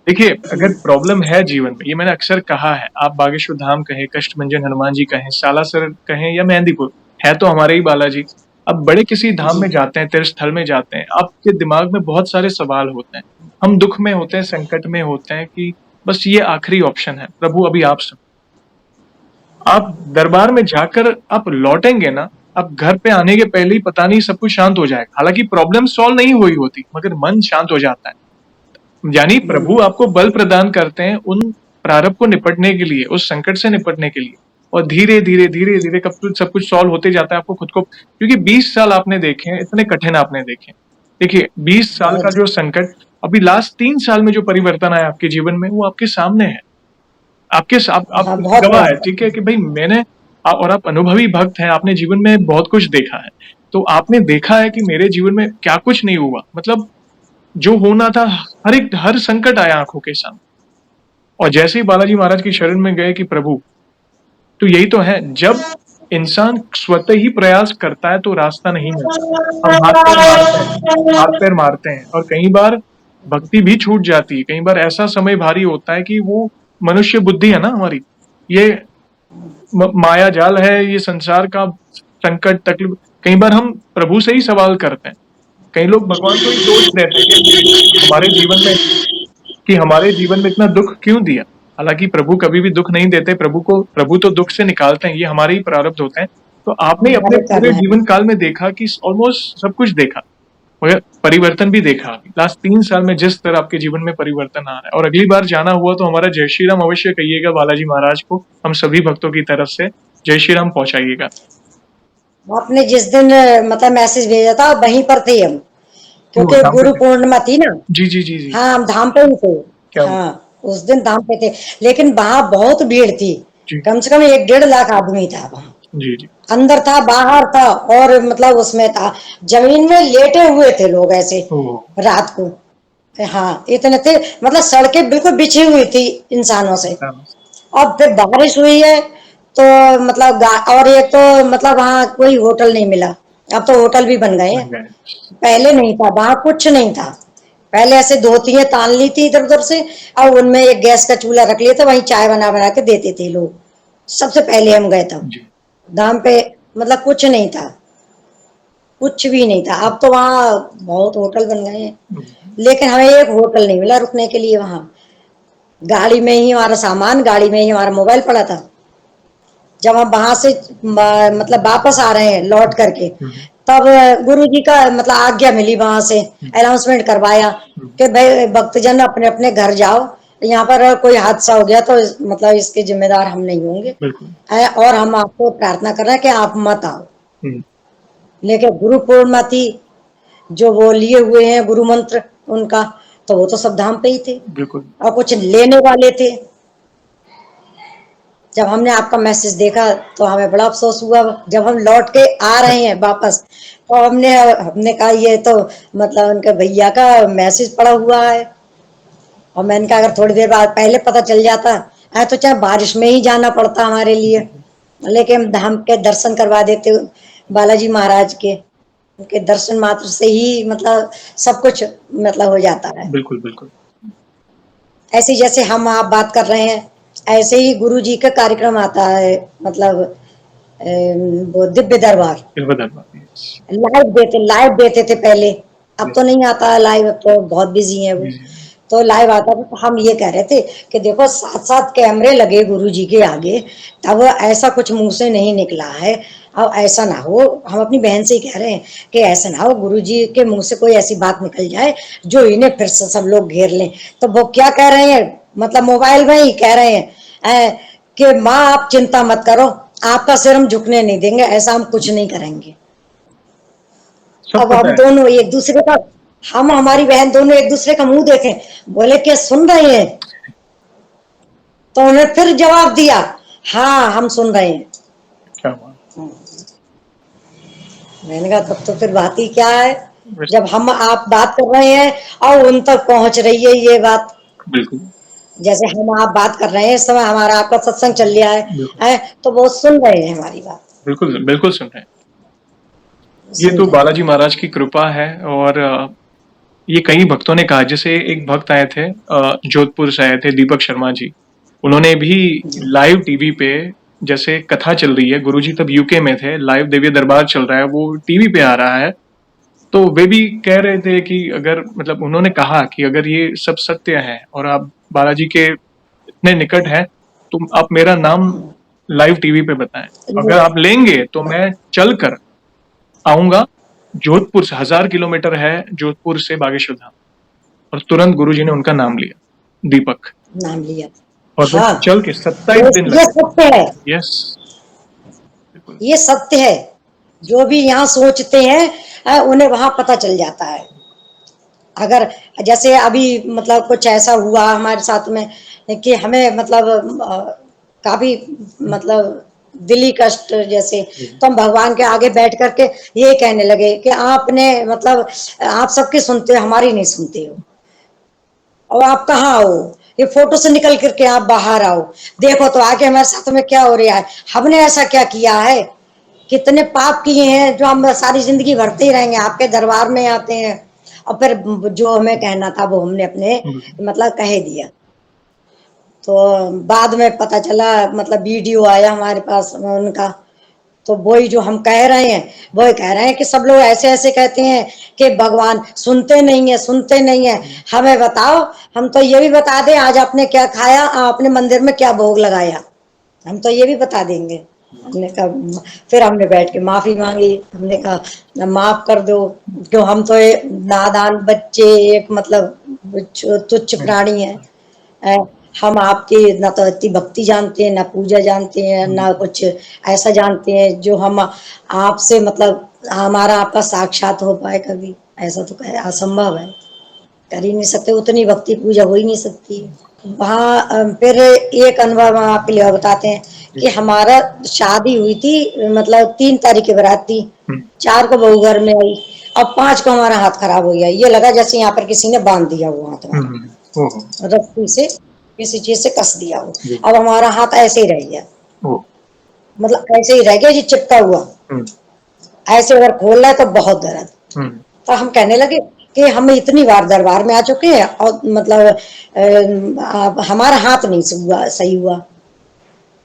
देखिए, अगर प्रॉब्लम है जीवन में, ये मैंने अक्सर कहा है, आप बागेश्वर धाम कहें, कष्टभंजन हनुमान जी कहें, सालासर कहें या मेहंदीपुर, है तो हमारे ही बालाजी। अब बड़े किसी धाम जी में जाते हैं, तीर्थ स्थल में जाते हैं, आपके दिमाग में बहुत सारे सवाल होते हैं। हम दुख में होते हैं, संकट में होते हैं कि बस ये आखिरी ऑप्शन है, प्रभु अभी आप सुन। आप दरबार में जाकर आप लौटेंगे ना, आप घर पे आने के पहले ही पता नहीं सब कुछ शांत हो जाएगा। हालांकि प्रॉब्लम सॉल्व नहीं हुई होती, मगर मन शांत हो जाता है। यानी प्रभु आपको बल प्रदान करते हैं उन प्रारब्ध को निपटने के लिए, उस संकट से निपटने के लिए। और धीरे धीरे धीरे धीरे कब कुछ सब कुछ सॉल्व होते जाता है आपको खुद को, क्योंकि 20 साल आपने देखे हैं, इतने कठिन आपने देखे हैं। देखिए, 20 साल का बहुत। जो संकट, अभी लास्ट 3 साल में जो परिवर्तन आया आपके जीवन में, वो आपके सामने है। आप हाँ, उसके बहुत गवाह है, बड़ा। ठीक है, कि भाई और आप अनुभवी भक्त हैं, आपने जीवन में बहुत कुछ देखा है। तो आपने देखा है कि मेरे जीवन में क्या कुछ नहीं हुआ, मतलब जो होना था, हर संकट आया आंखों के सामने। और जैसे ही बालाजी महाराज की शरण में गए कि प्रभु, तो यही तो है, जब इंसान स्वतः ही प्रयास करता है तो रास्ता नहीं मिलता। हम हाथ पैर मारते हैं, हाथ पैर मारते हैं, और कई बार भक्ति भी छूट जाती है। कई बार ऐसा समय भारी होता है कि वो मनुष्य बुद्धि है ना हमारी, ये माया जाल है, ये संसार का संकट तकलीफ, कई बार हम प्रभु से ही सवाल करते हैं। कई लोग भगवान को ही दोष देते हैं कि हमारे जीवन में कि हमारे जीवन में इतना दुख क्यों दिया। हालांकि प्रभु कभी भी दुख नहीं देते, प्रभु तो दुख से निकालते हैं, ये हमारे ही प्रारब्ध होते हैं। तो आपने अपने हमारे पूरे कर्म है। जीवन काल में देखा कि ऑलमोस्ट सब कुछ देखा, मगर परिवर्तन भी देखा लास्ट 3 साल में, जिस तरह आपके जीवन में परिवर्तन आ रहा है। और अगली बार जाना हुआ तो हमारा जय श्री राम अवश्य कहिएगा बालाजी महाराज को, हम सभी भक्तों की तरफ से जय श्री राम पहुंचाइएगा। आपने जिस दिन मतलब मैसेज भेजा था वहीं पर थे हम, वो क्योंकि धाम पे गुरु थे। पूर्णिमा थी ना। जी जी जी जी। हाँ, हम धाम पे ही थे। क्या हुआ? हाँ, उस दिन धाम पे थे, लेकिन वहां बहुत भीड़ थी। जी कम से कम 1-1.5 लाख आदमी था वहां। जी जी। अंदर था, बाहर था, और मतलब उसमें था, जमीन में लेटे हुए थे लोग ऐसे ओ। रात को। हाँ, इतने थे, मतलब सड़कें बिल्कुल बिछी हुई थी इंसानों से। अब फिर बारिश हुई है, तो मतलब और एक तो मतलब वहाँ कोई होटल नहीं मिला। अब तो होटल भी बन गए हैं, बन गए। पहले नहीं था, वहां कुछ नहीं था। पहले ऐसे धोतियां तान ली थी इधर उधर से, और उनमें एक गैस का चूल्हा रख लिया था, वहीं चाय बना बना के देते थे लोग। सबसे पहले हम गए तब जी। धाम पे, मतलब कुछ नहीं था, कुछ भी नहीं था। अब तो वहाँ बहुत होटल बन गए हैं, लेकिन हमें एक होटल नहीं मिला रुकने के लिए वहां। गाड़ी में ही हमारा सामान, गाड़ी में ही हमारा मोबाइल पड़ा था। जब हम वहां से मतलब वापस आ रहे हैं लौट करके, तब गुरु जी का मतलब आज्ञा मिली वहां से, अनाउंसमेंट करवाया कि भाई भक्तजन अपने अपने घर जाओ, यहाँ पर कोई हादसा हो गया तो मतलब इसके जिम्मेदार हम नहीं होंगे, बिल्कुल। और हम आपको प्रार्थना कर रहे हैं कि आप मत आओ। हम्म, लेकिन गुरु पूर्णिमा थी, जो वो लिए हुए हैं गुरु मंत्र उनका, तो वो तो सब धाम पे ही थे, बिल्कुल। और कुछ लेने वाले थे। जब हमने आपका मैसेज देखा तो हमें बड़ा अफसोस हुआ। जब हम लौट के आ रहे हैं वापस, तो हमने हमने कहा ये तो मतलब उनके भैया का मैसेज पड़ा हुआ है। और मैंने कहा अगर थोड़ी देर बाद पहले पता चल जाता है तो चाहे बारिश में ही जाना पड़ता हमारे लिए, लेकिन हम धाम के दर्शन करवा देते बालाजी महाराज के। उनके दर्शन मात्र से ही मतलब सब कुछ मतलब हो जाता है। बिल्कुल बिल्कुल। ऐसे जैसे हम आप बात कर रहे हैं, ऐसे ही गुरु जी का कार्यक्रम आता है, मतलब वो दिव्य दरबार बिल्कुल धन्यवाद। Yes। लाइव देते थे पहले। अब तो Yes। नहीं आता लाइव, अब तो बहुत बिजी है वो। जी जी। तो लाइव आता था, तो हम ये कह रहे थे कि देखो 7-7 कैमरे लगे गुरु जी के आगे, तब ऐसा कुछ मुंह से नहीं निकला है। अब ऐसा ना हो, हम अपनी बहन से ही कह रहे हैं कि ऐसा ना हो गुरु जी के मुंह से कोई ऐसी बात निकल जाए जो इन्हें फिर से सब लोग घेर लें। तो वो क्या कह रहे हैं, मतलब मोबाइल में ही कह रहे हैं कि माँ आप चिंता मत करो, आपका सिर हम झुकने नहीं देंगे, ऐसा हम कुछ नहीं करेंगे। सब अब पता हम है। दोनों एक दूसरे का, हम हमारी बहन दोनों एक दूसरे का मुंह देखें, बोले क्या सुन रहे हैं? तो उन्हें फिर जवाब दिया, हाँ हम सुन रहे हैं। क्या हुआ? मैंने कहा तब तो फिर बात ही क्या है, वैसे। जब हम आप बात कर रहे हैं और उन तक पहुंच रही है ये बात। बिल्कुल जैसे हम आप बात कर रहे हैं, इस समय हमारा आपका सत्संग चल रहा बिल्कुल। है, तो वो सुन रहे हैं हमारी बात, बिल्कुल बिल्कुल सुन रहे हैं। ये सुन तो रहे हैं। बालाजी महाराज की कृपा है। और ये कई भक्तों ने कहा, जैसे एक भक्त आए थे जोधपुर से आए थे, दीपक शर्मा जी। उन्होंने भी जी लाइव टीवी पे, जैसे कथा चल रही है, गुरुजी तब यूके में थे, लाइव दिव्य दरबार चल रहा है, वो टीवी पे आ रहा है, तो वे भी कह रहे थे कि अगर मतलब उन्होंने कहा कि अगर ये सब सत्य है और आप बालाजी के इतने निकट हैं, तो आप मेरा नाम लाइव टीवी पे बताएं। अगर आप लेंगे तो मैं चल कर आऊंगा। जोधपुर से 1000 किलोमीटर है, जोधपुर से बागेश्वर धाम। और तुरंत गुरुजी ने उनका नाम लिया, दीपक। नाम लिया। और वे हाँ, चल के 27 दिन ये लगे। सत्य है, यस। बिल्कुल। ये सत्य है। जो भी यहाँ सोचते हैं उन्हें वहां पता चल जाता है। अगर जैसे अभी मतलब कुछ ऐसा हुआ हमारे साथ में कि हमें मतलब काफी मतलब दिली कष्ट जैसे, तो हम भगवान के आगे बैठ करके ये कहने लगे कि आपने मतलब आप सबकी सुनते हो, हमारी नहीं सुनते हो, और आप कहाँ हो, ये फोटो से निकल करके आप बाहर आओ, देखो तो आगे हमारे साथ में क्या हो रहा है, हमने ऐसा क्या किया है, कितने पाप किए हैं जो हम सारी जिंदगी भरते ही रहेंगे, आपके दरबार में आते हैं। और फिर जो हमें कहना था वो हमने अपने मतलब कह दिया। तो बाद में पता चला, मतलब वीडियो आया हमारे पास उनका, तो वही जो हम कह रहे हैं वही कह रहे हैं कि सब लोग ऐसे ऐसे कहते हैं कि भगवान सुनते नहीं है, सुनते नहीं है। हमें बताओ, हम तो ये भी बता दें आज आपने क्या खाया, आपने मंदिर में क्या भोग लगाया, हम तो ये भी बता देंगे। हमने कहा, फिर हमने बैठ के माफी मांगी। हमने कहा माफ कर दो, क्यों हम तो नादान बच्चे, एक मतलब तुच्छ प्राणी है। अ, हम आपकी ना तो इतनी भक्ति जानते हैं, ना पूजा जानते हैं, ना कुछ ऐसा जानते हैं जो हम आपसे मतलब हमारा आपका साक्षात हो पाए कभी। ऐसा तो असंभव है, कर ही नहीं सकते, उतनी भक्ति पूजा हो ही नहीं सकती। वहाँ फिर एक अनुभव हम आपके लिए और बताते हैं कि हमारा शादी हुई थी, मतलब 3 तारीख की बारात थी, 4 को बहू घर में आई, अब 5 को हमारा हाथ खराब हो गया। ये लगा जैसे यहाँ पर किसी ने बांध दिया वो हाथ हमारा, ओहो। रस्सी से किसी चीज से कस दिया हो। जी। अब हमारा हाथ ऐसे ही रह गया, ओ। मतलब ऐसे ही रह गया जी, चिपका हुआ। ऐसे अगर खोल रहा है तो बहुत दर्द। तो हम कहने लगे कि हम इतनी बार दरबार में आ चुके हैं और मतलब हमारा हाथ नहीं सही हुआ।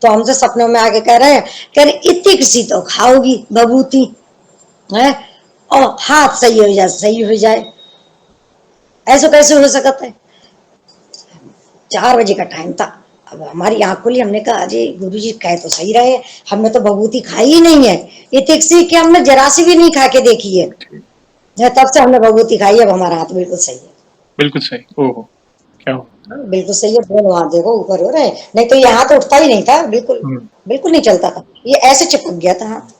तो हमसे सपनों में आके कह रहे हैं, कह रहे इतनी किसी तो खाओगी बबूती है और हाथ सही हो जाए, सही हो जाए, ऐसा कैसे हो सकता है। 4 बजे का टाइम था, अब हमारी आंख खुली। हमने कहा अजय गुरु जी कह तो सही रहे, हमने तो बबूती खाई ही नहीं है, इतनी सी कि हमने जरा सी भी नहीं खा के देखी है। तब से हमने भगवती खाई, अब हमारा हाथ बिल्कुल सही है। बिल्कुल सही। ओहो, क्या हो। बिल्कुल सही है, दोनों हाथ देखो ऊपर हो रहे हैं, नहीं तो ये हाथ उठता ही नहीं था, बिल्कुल बिल्कुल नहीं चलता था, ये ऐसे चिपक गया था हाथ।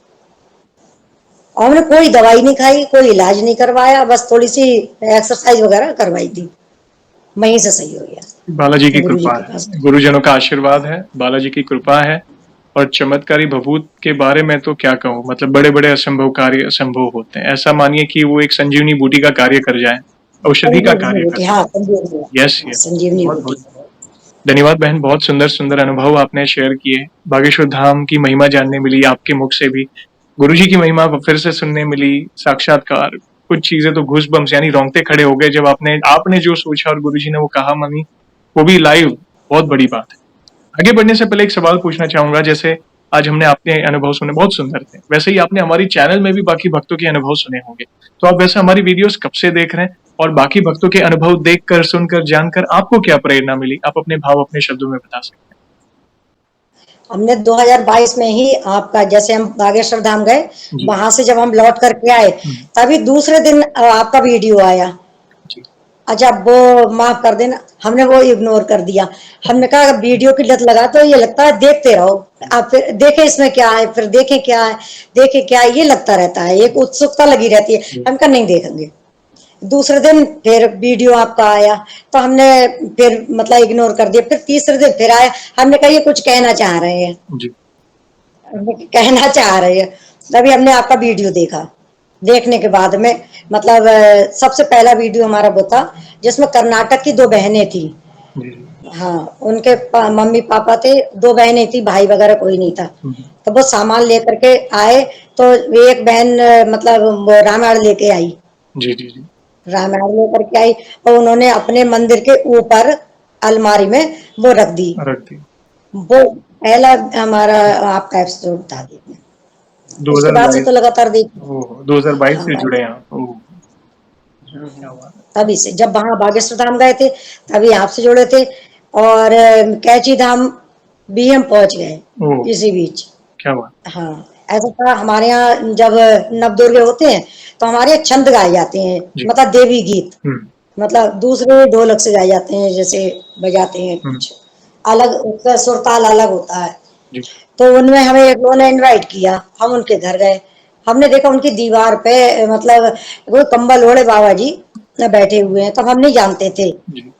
और हमने कोई दवाई नहीं खाई, कोई इलाज नहीं करवाया, बस थोड़ी सी एक्सरसाइज वगैरह करवाई थी, वहीं से सही हो गया। बालाजी की गुरु जी कृपा के पास। है, गुरुजनों का आशीर्वाद है, बालाजी की कृपा है। और चमत्कारी भभूत के बारे में तो क्या कहूँ, मतलब बड़े बड़े असंभव कार्य असंभव होते हैं। ऐसा मानिए कि वो एक संजीवनी बूटी का कार्य कर जाए, औषधि का संजीवनी कार्य कर बूटी, हाँ संजीवनी, जाए। यस हाँ यस। संजीवनी बहुत बूटी। बहुत धन्यवाद बहन, बहुत सुंदर सुंदर अनुभव आपने शेयर किए। बागेश्वर धाम की महिमा जानने मिली आपके मुख से भी, गुरुजी की महिमा फिर से सुनने मिली, साक्षात्कार। कुछ चीजें तो घूस बम्स यानी रोंगटे खड़े हो गए जब आपने आपने जो सोचा और गुरुजी ने वो कहा, मनी वो भी लाइव, बहुत बड़ी बात है। आगे बढ़ने से पहले एक सवाल पूछना चाहूंगा। जैसे आज हमने आपके अनुभव सुने, बहुत सुंदर थे, वैसे ही आपने हमारी चैनल में भी बाकी भक्तों के अनुभव सुने होंगे। तो आप वैसे हमारी वीडियोस कब से देख रहे हैं, और बाकी भक्तों के अनुभव देखकर, सुनकर, जानकर आपको क्या प्रेरणा मिली? आप अपने भाव अपने शब्दों में बता सकते हमने 2022 में ही आपका, जैसे हम बागेश्वर धाम गए, जी। वहां से जब हम लौट करके आए, तभी दूसरे दिन आपका वीडियो आया। जी। अच्छा वो माफ कर देना, हमने वो इग्नोर कर दिया। हमने कहा वीडियो की लत लगा तो ये लगता है देखते रहो, आप फिर देखें इसमें क्या है, फिर देखें क्या है, देखें क्या है, ये लगता रहता है, एक उत्सुकता लगी रहती है। हम कहा नहीं देखेंगे। दूसरे दिन फिर वीडियो आपका आया, तो हमने फिर मतलब इग्नोर कर दिया। फिर तीसरे दिन फिर आया, हमने कहा ये कुछ कहना चाह रहे हैं, जी। कहना चाह रहे हैं। तभी हमने आपका वीडियो देखा। देखने के बाद में मतलब सबसे पहला वीडियो हमारा वो था जिसमें कर्नाटक की 2 बहनें थी। जी। हाँ, उनके मम्मी पापा थे, 2 बहनें थी, भाई वगैरह कोई नहीं था। तो वो सामान लेकर के आए, तो एक बहन मतलब वो रामायण लेके आई, जी। जी। जी। रामायण लेकर के आई, और उन्होंने अपने मंदिर के ऊपर अलमारी में वो रख दी। रख दी। वो पहला हमारा आपका एपिसोड था देखने। उसके बाद से 2022। तो लगातार देख। ओह, 2022 हाँ से भाई, जुड़े हैं आप। ओह, हाँ क्या हाँ, बात है। तभी से जब वहां बागेश्वर धाम गए थे तभी आपसे जुड़े थे। और कैची धाम भी हम पहुंच गए ओह, इसी बीच। क्या बात। हाँ, ऐसा था हमारे यहाँ जब नवदुर्गे होते हैं तो हमारे यहाँ छंद गाए जाते हैं, जी। मतलब देवी गीत, हम्म। मतलब दूसरे ढोलक से गाए जाते हैं, जैसे बजाते हैं कुछ अलग, उसका सुरताल अलग होता है। जी। तो उनमें हमें एक लोगों ने इनवाइट किया, हम उनके घर गए। हमने देखा उनकी दीवार पे मतलब कोई कंबल ओढ़े बाबा जी बैठे हुए हैं, तब हम नहीं जानते थे जी।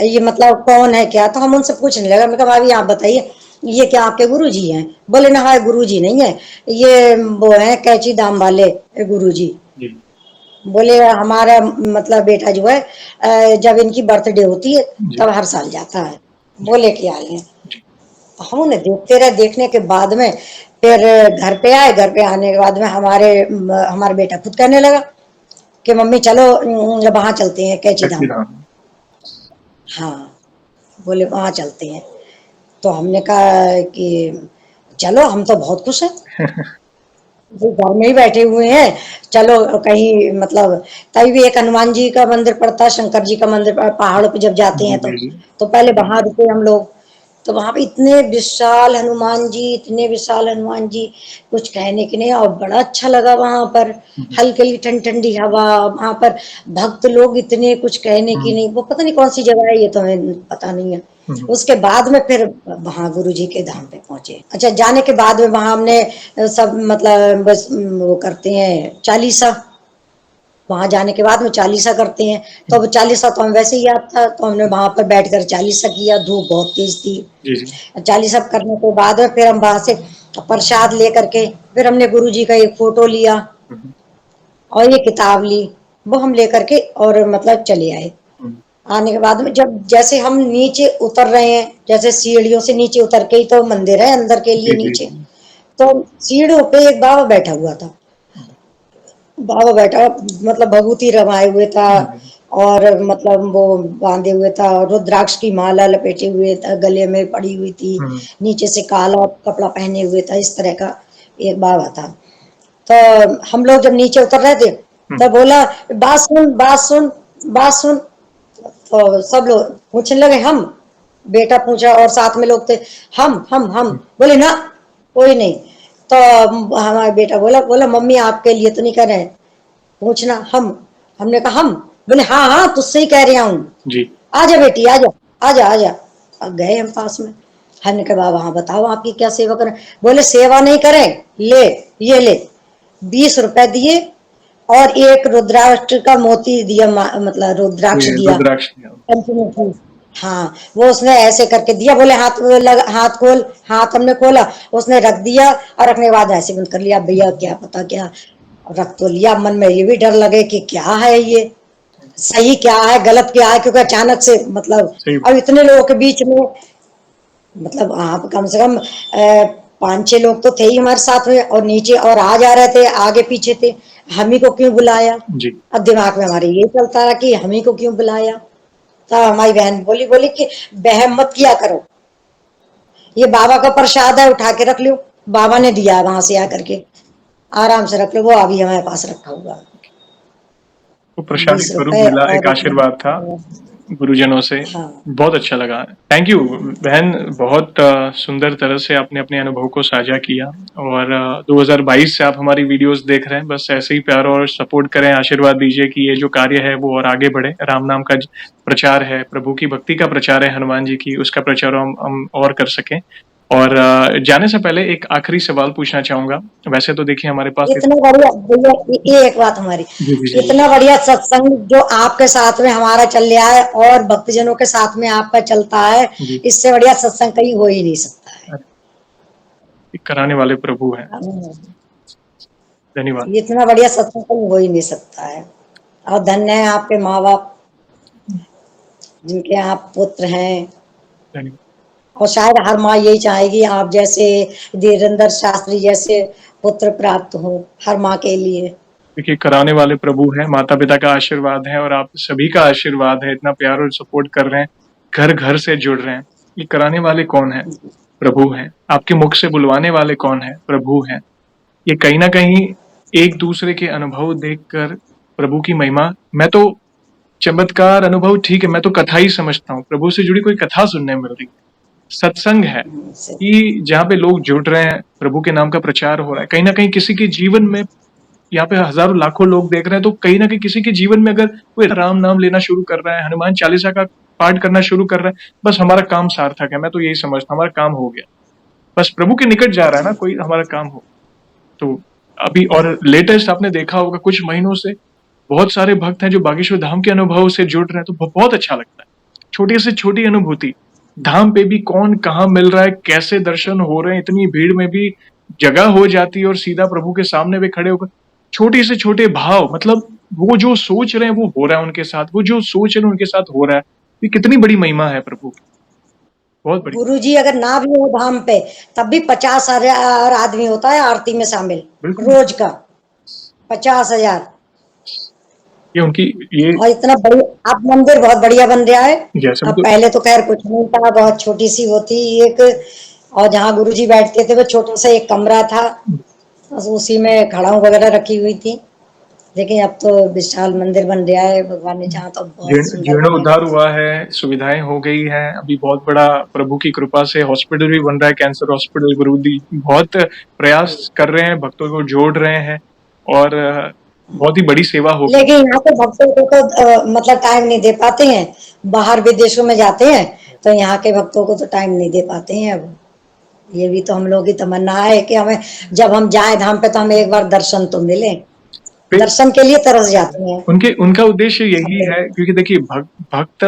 ये मतलब कौन है क्या। तो हम उनसे पूछने लगा, मैं कहा भाभी आप बताइए ये क्या आपके गुरु जी हैं? बोले ना हाँ गुरु जी नहीं है, ये वो है कैची धाम वाले गुरु जी। जी। बोले हमारा मतलब बेटा जो है जब इनकी बर्थडे होती है जी। तब हर साल जाता है, जी। वो लेके आए हैं। जी। हम उन्हें देखते रहे, देखने के बाद में फिर घर पे आए। घर पे आने के बाद में हमारा बेटा खुद कहने लगा कि मम्मी चलो वहां चलते हैं कैची अच्छी धाम। धाम। हाँ, बोले वहां चलते हैं। तो हमने कहा कि चलो, हम तो बहुत खुश हैं, वो घर में ही बैठे हुए हैं, चलो कहीं मतलब। तभी भी एक हनुमान जी का मंदिर पड़ता है, शंकर जी का मंदिर पहाड़ों पे जब जाते हैं जी। जी। तो पहले वहां रुके हम लोग। तो वहां पे इतने विशाल हनुमान जी, इतने विशाल हनुमान जी, कुछ कहने के नहीं। और बड़ा अच्छा लगा वहां पर, हल्की हल्की ठंडी ठंडी हवा, वहां पर भक्त लोग इतने, कुछ कहने की नहीं। वो पता नहीं कौन सी जगह है, ये तो हमें पता नहीं है। उसके बाद में फिर वहां गुरु जी के धाम पे पहुंचे। अच्छा, जाने के बाद में वहां हमने सब मतलब बस वो करते हैं चालीसा। वहां जाने के बाद में चालीसा करते हैं, तो अब चालीसा तो हम वैसे ही याद था, तो हमने वहां पर बैठकर चालीसा किया। धूप बहुत तेज थी। जी जी। चालीसा करने के बाद में फिर हम वहां से प्रसाद लेकर के फिर हमने गुरु जी का एक फोटो लिया और ये किताब ली, वो हम लेकर के और मतलब चले आए। आने के बाद में जब जैसे हम नीचे उतर रहे हैं, जैसे सीढ़ियों से नीचे उतर के ही तो मंदिर है अंदर के लिए जी जी नीचे, जी। तो सीढ़ियों पे एक बाबा बैठा हुआ था। बाबा बैठा मतलब भभूति रमाए हुए था, और मतलब वो बांधे हुए था, रुद्राक्ष की माला लपेटे हुए था, गले में पड़ी हुई थी, नीचे से काला कपड़ा पहने हुए था। इस तरह का एक बाबा था। तो हम लोग जब नीचे उतर रहे थे, तब बोला, बात सुन, बात सुन, बात सुन। तो सब लोग पूछने लगे, हम? बेटा पूछा और साथ में लोग थे, हम बोले ना, कोई नहीं। तो हमारा बेटा बोला बोला मम्मी आपके लिए तो नहीं कर रहे, पूछना हम। हमने कहा हम? बोले हाँ हाँ, तुझसे ही कह रहा हूँ, जी आजा बेटी, आजा आजा आजा। अब गए हम पास में। हमने कहा बाबा हाँ बताओ आपकी क्या सेवा करें? बोले सेवा नहीं करें, ले ये ले, 20 रुपए दिए और एक रुद्राक्ष का मोती दिया, मतलब रुद्राक्ष दिया, रुद्राक्ष। पंचमुखी। हाँ, वो उसने ऐसे करके दिया। बोले हाथ लगा, हाथ खोल। हाथ हमने खोला, उसने रख दिया और रखने के बाद ऐसे बंद कर लिया। भैया क्या पता क्या रख तो लिया, मन में ये भी डर लगे कि क्या है ये, सही क्या है गलत क्या है, क्योंकि अचानक से मतलब सही। अब इतने लोगों के बीच में, मतलब आप कम से कम 5-6 लोग तो थे ही हमारे साथ में, और नीचे और आ जा रहे थे, आगे पीछे थे। हम ही को क्यों बुलाया? जी अब दिमाग में हमारे ये चलता है कि हम ही को क्यों बुलाया। तब हमारी बहन बोली बोली कि बहम मत किया करो, ये बाबा का प्रसाद है, उठा के रख लो। बाबा ने दिया वहां से आकर के, आराम से रख लो। वो अभी हमारे पास रखा हुआ, तो प्रसाद 20 एक स्वरूप रुपए मिला, एक और आशीर्वाद था गुरुजनों से। हाँ। बहुत अच्छा लगा। थैंक यू बहन, बहुत सुंदर तरह से आपने अपने अनुभव को साझा किया। और 2022 से आप हमारी वीडियोस देख रहे हैं, बस ऐसे ही प्यार और सपोर्ट करें, आशीर्वाद दीजिए कि ये जो कार्य है वो और आगे बढ़े। राम नाम का प्रचार है, प्रभु की भक्ति का प्रचार है, हनुमान जी की, उसका प्रचार हम और कर सकें। और जाने से पहले एक आखिरी सवाल पूछना चाहूंगा। वैसे तो देखिए हमारे पास इतना बढ़िया भैया, ये एक बात हमारी, जी जी जी। इतना बढ़िया सत्संग जो आपके साथ में हमारा चल रहा है और भक्तजनों के साथ में आपका चलता है, जी। इससे बढ़िया सत्संग कहीं हो ही नहीं सकता एक कराने वाले प्रभु हैं। है। धन्यवाद। इतना बढ़िया सत्संग कहीं हो ही नहीं सकता है। और धन्य है आपके माँ बाप, जिनके आप पुत्र हैं। धन्यवाद। और शायद हर माँ यही चाहेगी आप जैसे धीरेन्द्र शास्त्री जैसे पुत्र प्राप्त हो हर माँ के लिए। देखिए कराने वाले प्रभु हैं, माता पिता का आशीर्वाद है और आप सभी का आशीर्वाद है, इतना प्यार और सपोर्ट कर रहे हैं, घर घर से जुड़ रहे हैं। ये कराने वाले कौन है? प्रभु हैं। आपके मुख से बुलवाने वाले कौन है? प्रभु हैं। ये कहीं ना कहीं एक दूसरे के अनुभव देखकर प्रभु की महिमा, मैं तो चमत्कार अनुभव ठीक है, मैं तो कथा ही समझता हूँ, प्रभु से जुड़ी कोई कथा सुनने मिल रही, सत्संग है कि जहाँ पे लोग जुड़ रहे हैं, प्रभु के नाम का प्रचार हो रहा है। कहीं ना कहीं किसी के जीवन में, यहाँ पे हजारों लाखों लोग देख रहे हैं, तो कहीं ना कहीं किसी के जीवन में अगर कोई राम नाम लेना शुरू कर रहा है, हनुमान चालीसा का पाठ करना शुरू कर रहा है, बस हमारा काम सार्थक है। मैं तो यही समझता हूँ, हमारा काम हो गया। बस प्रभु के निकट जा रहा है ना कोई, हमारा काम हो। तो अभी और लेटेस्ट आपने देखा होगा कुछ महीनों से बहुत सारे भक्त हैं जो बागेश्वर धाम के अनुभव से जुड़ रहे हैं, तो बहुत अच्छा लगता है। छोटी से छोटी अनुभूति, धाम पे भी कौन कहाँ मिल रहा है, कैसे दर्शन हो रहे हैं, इतनी भीड़ में भी जगह हो जाती है और सीधा प्रभु के सामने भी खड़े होकर छोटे से छोटे भाव, मतलब वो जो सोच रहे हैं वो हो रहा है उनके साथ, वो जो सोच रहे हैं उनके साथ हो रहा है। ये कितनी बड़ी महिमा है प्रभु की, बहुत बड़ी। गुरु जी अगर ना भी हो धाम पे, तब भी 50,000 आदमी होता है आरती में शामिल, बिल्कुल। रोज का 50,000। ये उनकी ये और इतना बड़ी अब मंदिर बहुत बढ़िया बन रहा है। जैसे अब तो पहले तो खैर कुछ नहीं था, बहुत छोटी सी वो थी एक, और जहाँ गुरु जी बैठते थे वो छोटा सा एक कमरा था, बस उसी में खड़ाऊ वगैरह रखी हुई थी। लेकिन अब तो विशाल मंदिर बन गया है, भगवान ने चाहा तो बहुत सुंदर बनाया। जीर्णोद्धार हुआ है, सुविधाएं हो गई है, अभी बहुत बड़ा प्रभु की कृपा से हॉस्पिटल भी बन रहा है, कैंसर हॉस्पिटल। गुरु जी बहुत प्रयास कर रहे हैं, भक्तों को जोड़ रहे हैं और बहुत ही बड़ी सेवा हो गई। लेकिन यहाँ पे भक्तों को तो मतलब टाइम नहीं दे पाते हैं। बाहर विदेशों में जाते हैं तो यहाँ के भक्तों को तो टाइम नहीं दे पाते हैं। अब ये भी तो हम लोग की तमन्ना है कि हमें जब हम जाए धाम पे तो हमें एक बार दर्शन तो मिले। फिर दर्शन के लिए तरस जाते हैं उनका उद्देश्य सब यही लोग। है, क्योंकि देखिए भक्त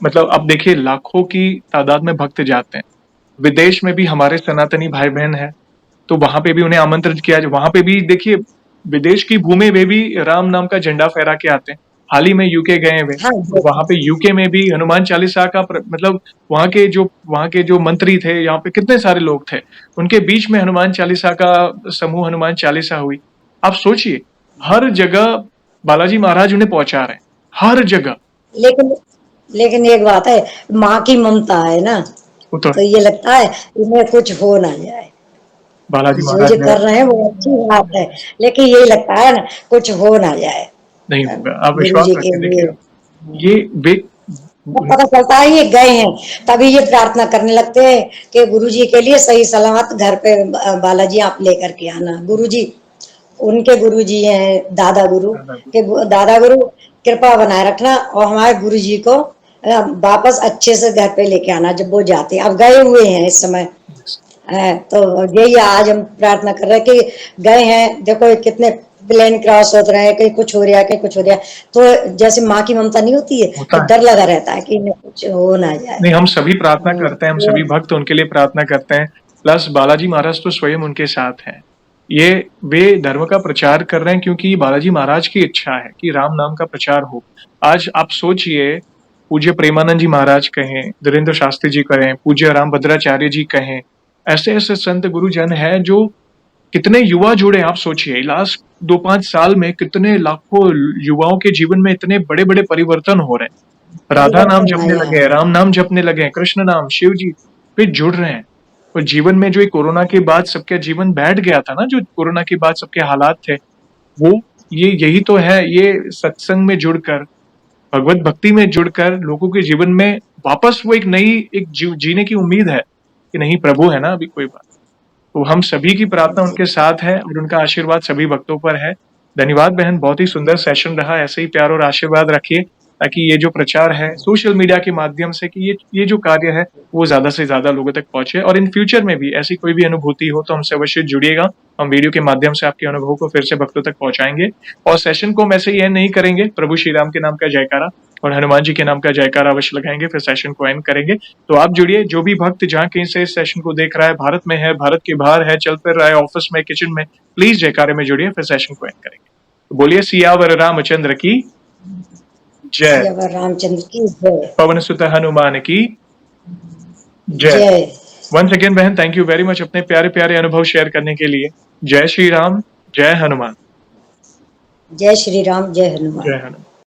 मतलब अब देखिए लाखों की तादाद में भक्त जाते हैं। विदेश में भी हमारे सनातनी भाई बहन हैं, तो वहां पे भी उन्हें आमंत्रित किया। वहां पे भी देखिए विदेश की भूमि में भी राम नाम का झंडा फहरा के आते हैं। हाल ही में यूके गए हुए, हाँ तो वहां पे यूके में भी हनुमान चालीसा का मतलब वहां के जो मंत्री थे, यहाँ पे कितने सारे लोग थे, उनके बीच में हनुमान चालीसा का समूह हनुमान चालीसा हुई। आप सोचिए, हर जगह बालाजी महाराज उन्हें पहुंचा रहे हैं, हर जगह। लेकिन लेकिन एक बात है, माँ की ममता है ना, वो तो तो ये लगता है इन्हें कुछ हो ना जाए। बालाजी जो महाराज ये ने कर रहे हैं वो अच्छी बात है, लेकिन यही लगता है ना कुछ हो ना जाए नहीं होगा, आप गुरु विश्वास जी के रखिए। लिए। देखिए ये वे तो पता चलता है ये गए हैं, तभी ये प्रार्थना करने लगते हैं कि गुरु जी के लिए सही सलामत घर पे बालाजी आप लेकर के आना। गुरु जी, उनके गुरु जी हैं दादा गुरु, के दादा गुरु कृपा बनाए रखना और हमारे गुरु जी को वापस अच्छे से घर पे लेके आना जब वो जाते हैं। अब गए हुए हैं इस समय है, तो यही आज हम प्रार्थना कर रहे हैं कि गए हैं। देखो कितने प्लेन क्रॉस होते रहे हैं, कहीं कुछ हो रहा है, कहीं कुछ हो रहा है, तो जैसे माँ की ममता नहीं होती है होता तो है। डर लगा रहता है कि इन्हें कुछ हो ना जाए। नहीं, हम सभी प्रार्थना करते हैं, हम तो सभी भक्त उनके लिए प्रार्थना करते हैं। प्लस बालाजी महाराज तो स्वयं उनके साथ हैं। ये वे धर्म का प्रचार कर रहे हैं क्योंकि बालाजी महाराज की इच्छा है कि राम नाम का प्रचार हो। आज आप सोचिए, पूज्य प्रेमानंद जी महाराज कहें, धीरेन्द्र शास्त्री जी कहें, पूज्य रामभद्राचार्य जी कहें, ऐसे ऐसे संत गुरुजन हैं जो कितने युवा जुड़े। आप सोचिए लास्ट 2-5 साल में कितने लाखों युवाओं के जीवन में इतने बड़े बड़े परिवर्तन हो रहे हैं। राधा नाम परिवर्तन जपने आया लगे है। हैं, राम नाम जपने लगे हैं, कृष्ण नाम, शिव जी पे जुड़ रहे हैं। और जीवन में जो कोरोना के बाद सबके जीवन बैठ गया था ना, जो कोरोना के बाद सबके हालात थे, वो यही तो है। ये सत्संग में जुड़कर, भगवत भक्ति में जुड़कर लोगों के जीवन में वापस वो एक नई जीने की उम्मीद है कि नहीं प्रभु है ना, अभी कोई बात। तो हम सभी की प्रार्थना उनके साथ है और उनका आशीर्वाद सभी भक्तों पर है। धन्यवाद बहन, बहुत ही सुंदर सेशन रहा। ऐसे ही प्यार और आशीर्वाद रखिए ताकि ये जो प्रचार है सोशल मीडिया के माध्यम से, कि ये जो कार्य है वो ज्यादा से ज्यादा लोगों तक पहुंचे। और इन फ्यूचर में भी ऐसी कोई भी अनुभूति हो तो हमसे अवश्य जुड़िएगा। हम वीडियो के माध्यम से आपके अनुभव को फिर से भक्तों तक पहुंचाएंगे। और सेशन को हम ऐसे ही नहीं करेंगे, प्रभु श्री राम के नाम का जयकारा और हनुमान जी के नाम का जयकारा अवश्य लगाएंगे, फिर सेशन को एंड करेंगे। तो आप जुड़िए, जो भी भक्त जहाँ कहीं से इस सेशन को देख रहा है, भारत में है, भारत के बाहर है, चल फिर रहा है, ऑफिस में, किचन में, प्लीज जयकारे में जुड़िए, फिर सेशन को एंड करेंगे। तो बोलिए सियावर रामचंद्र की जय, सियावर रामचंद्र की जय। पवन सुत हनुमान की जय। जय। वंस अगेन बहन, थैंक यू वेरी मच अपने प्यारे प्यारे अनुभव शेयर करने के लिए। जय श्री राम, जय हनुमान। जय श्री राम, जय हनुमान। जय हनुमान।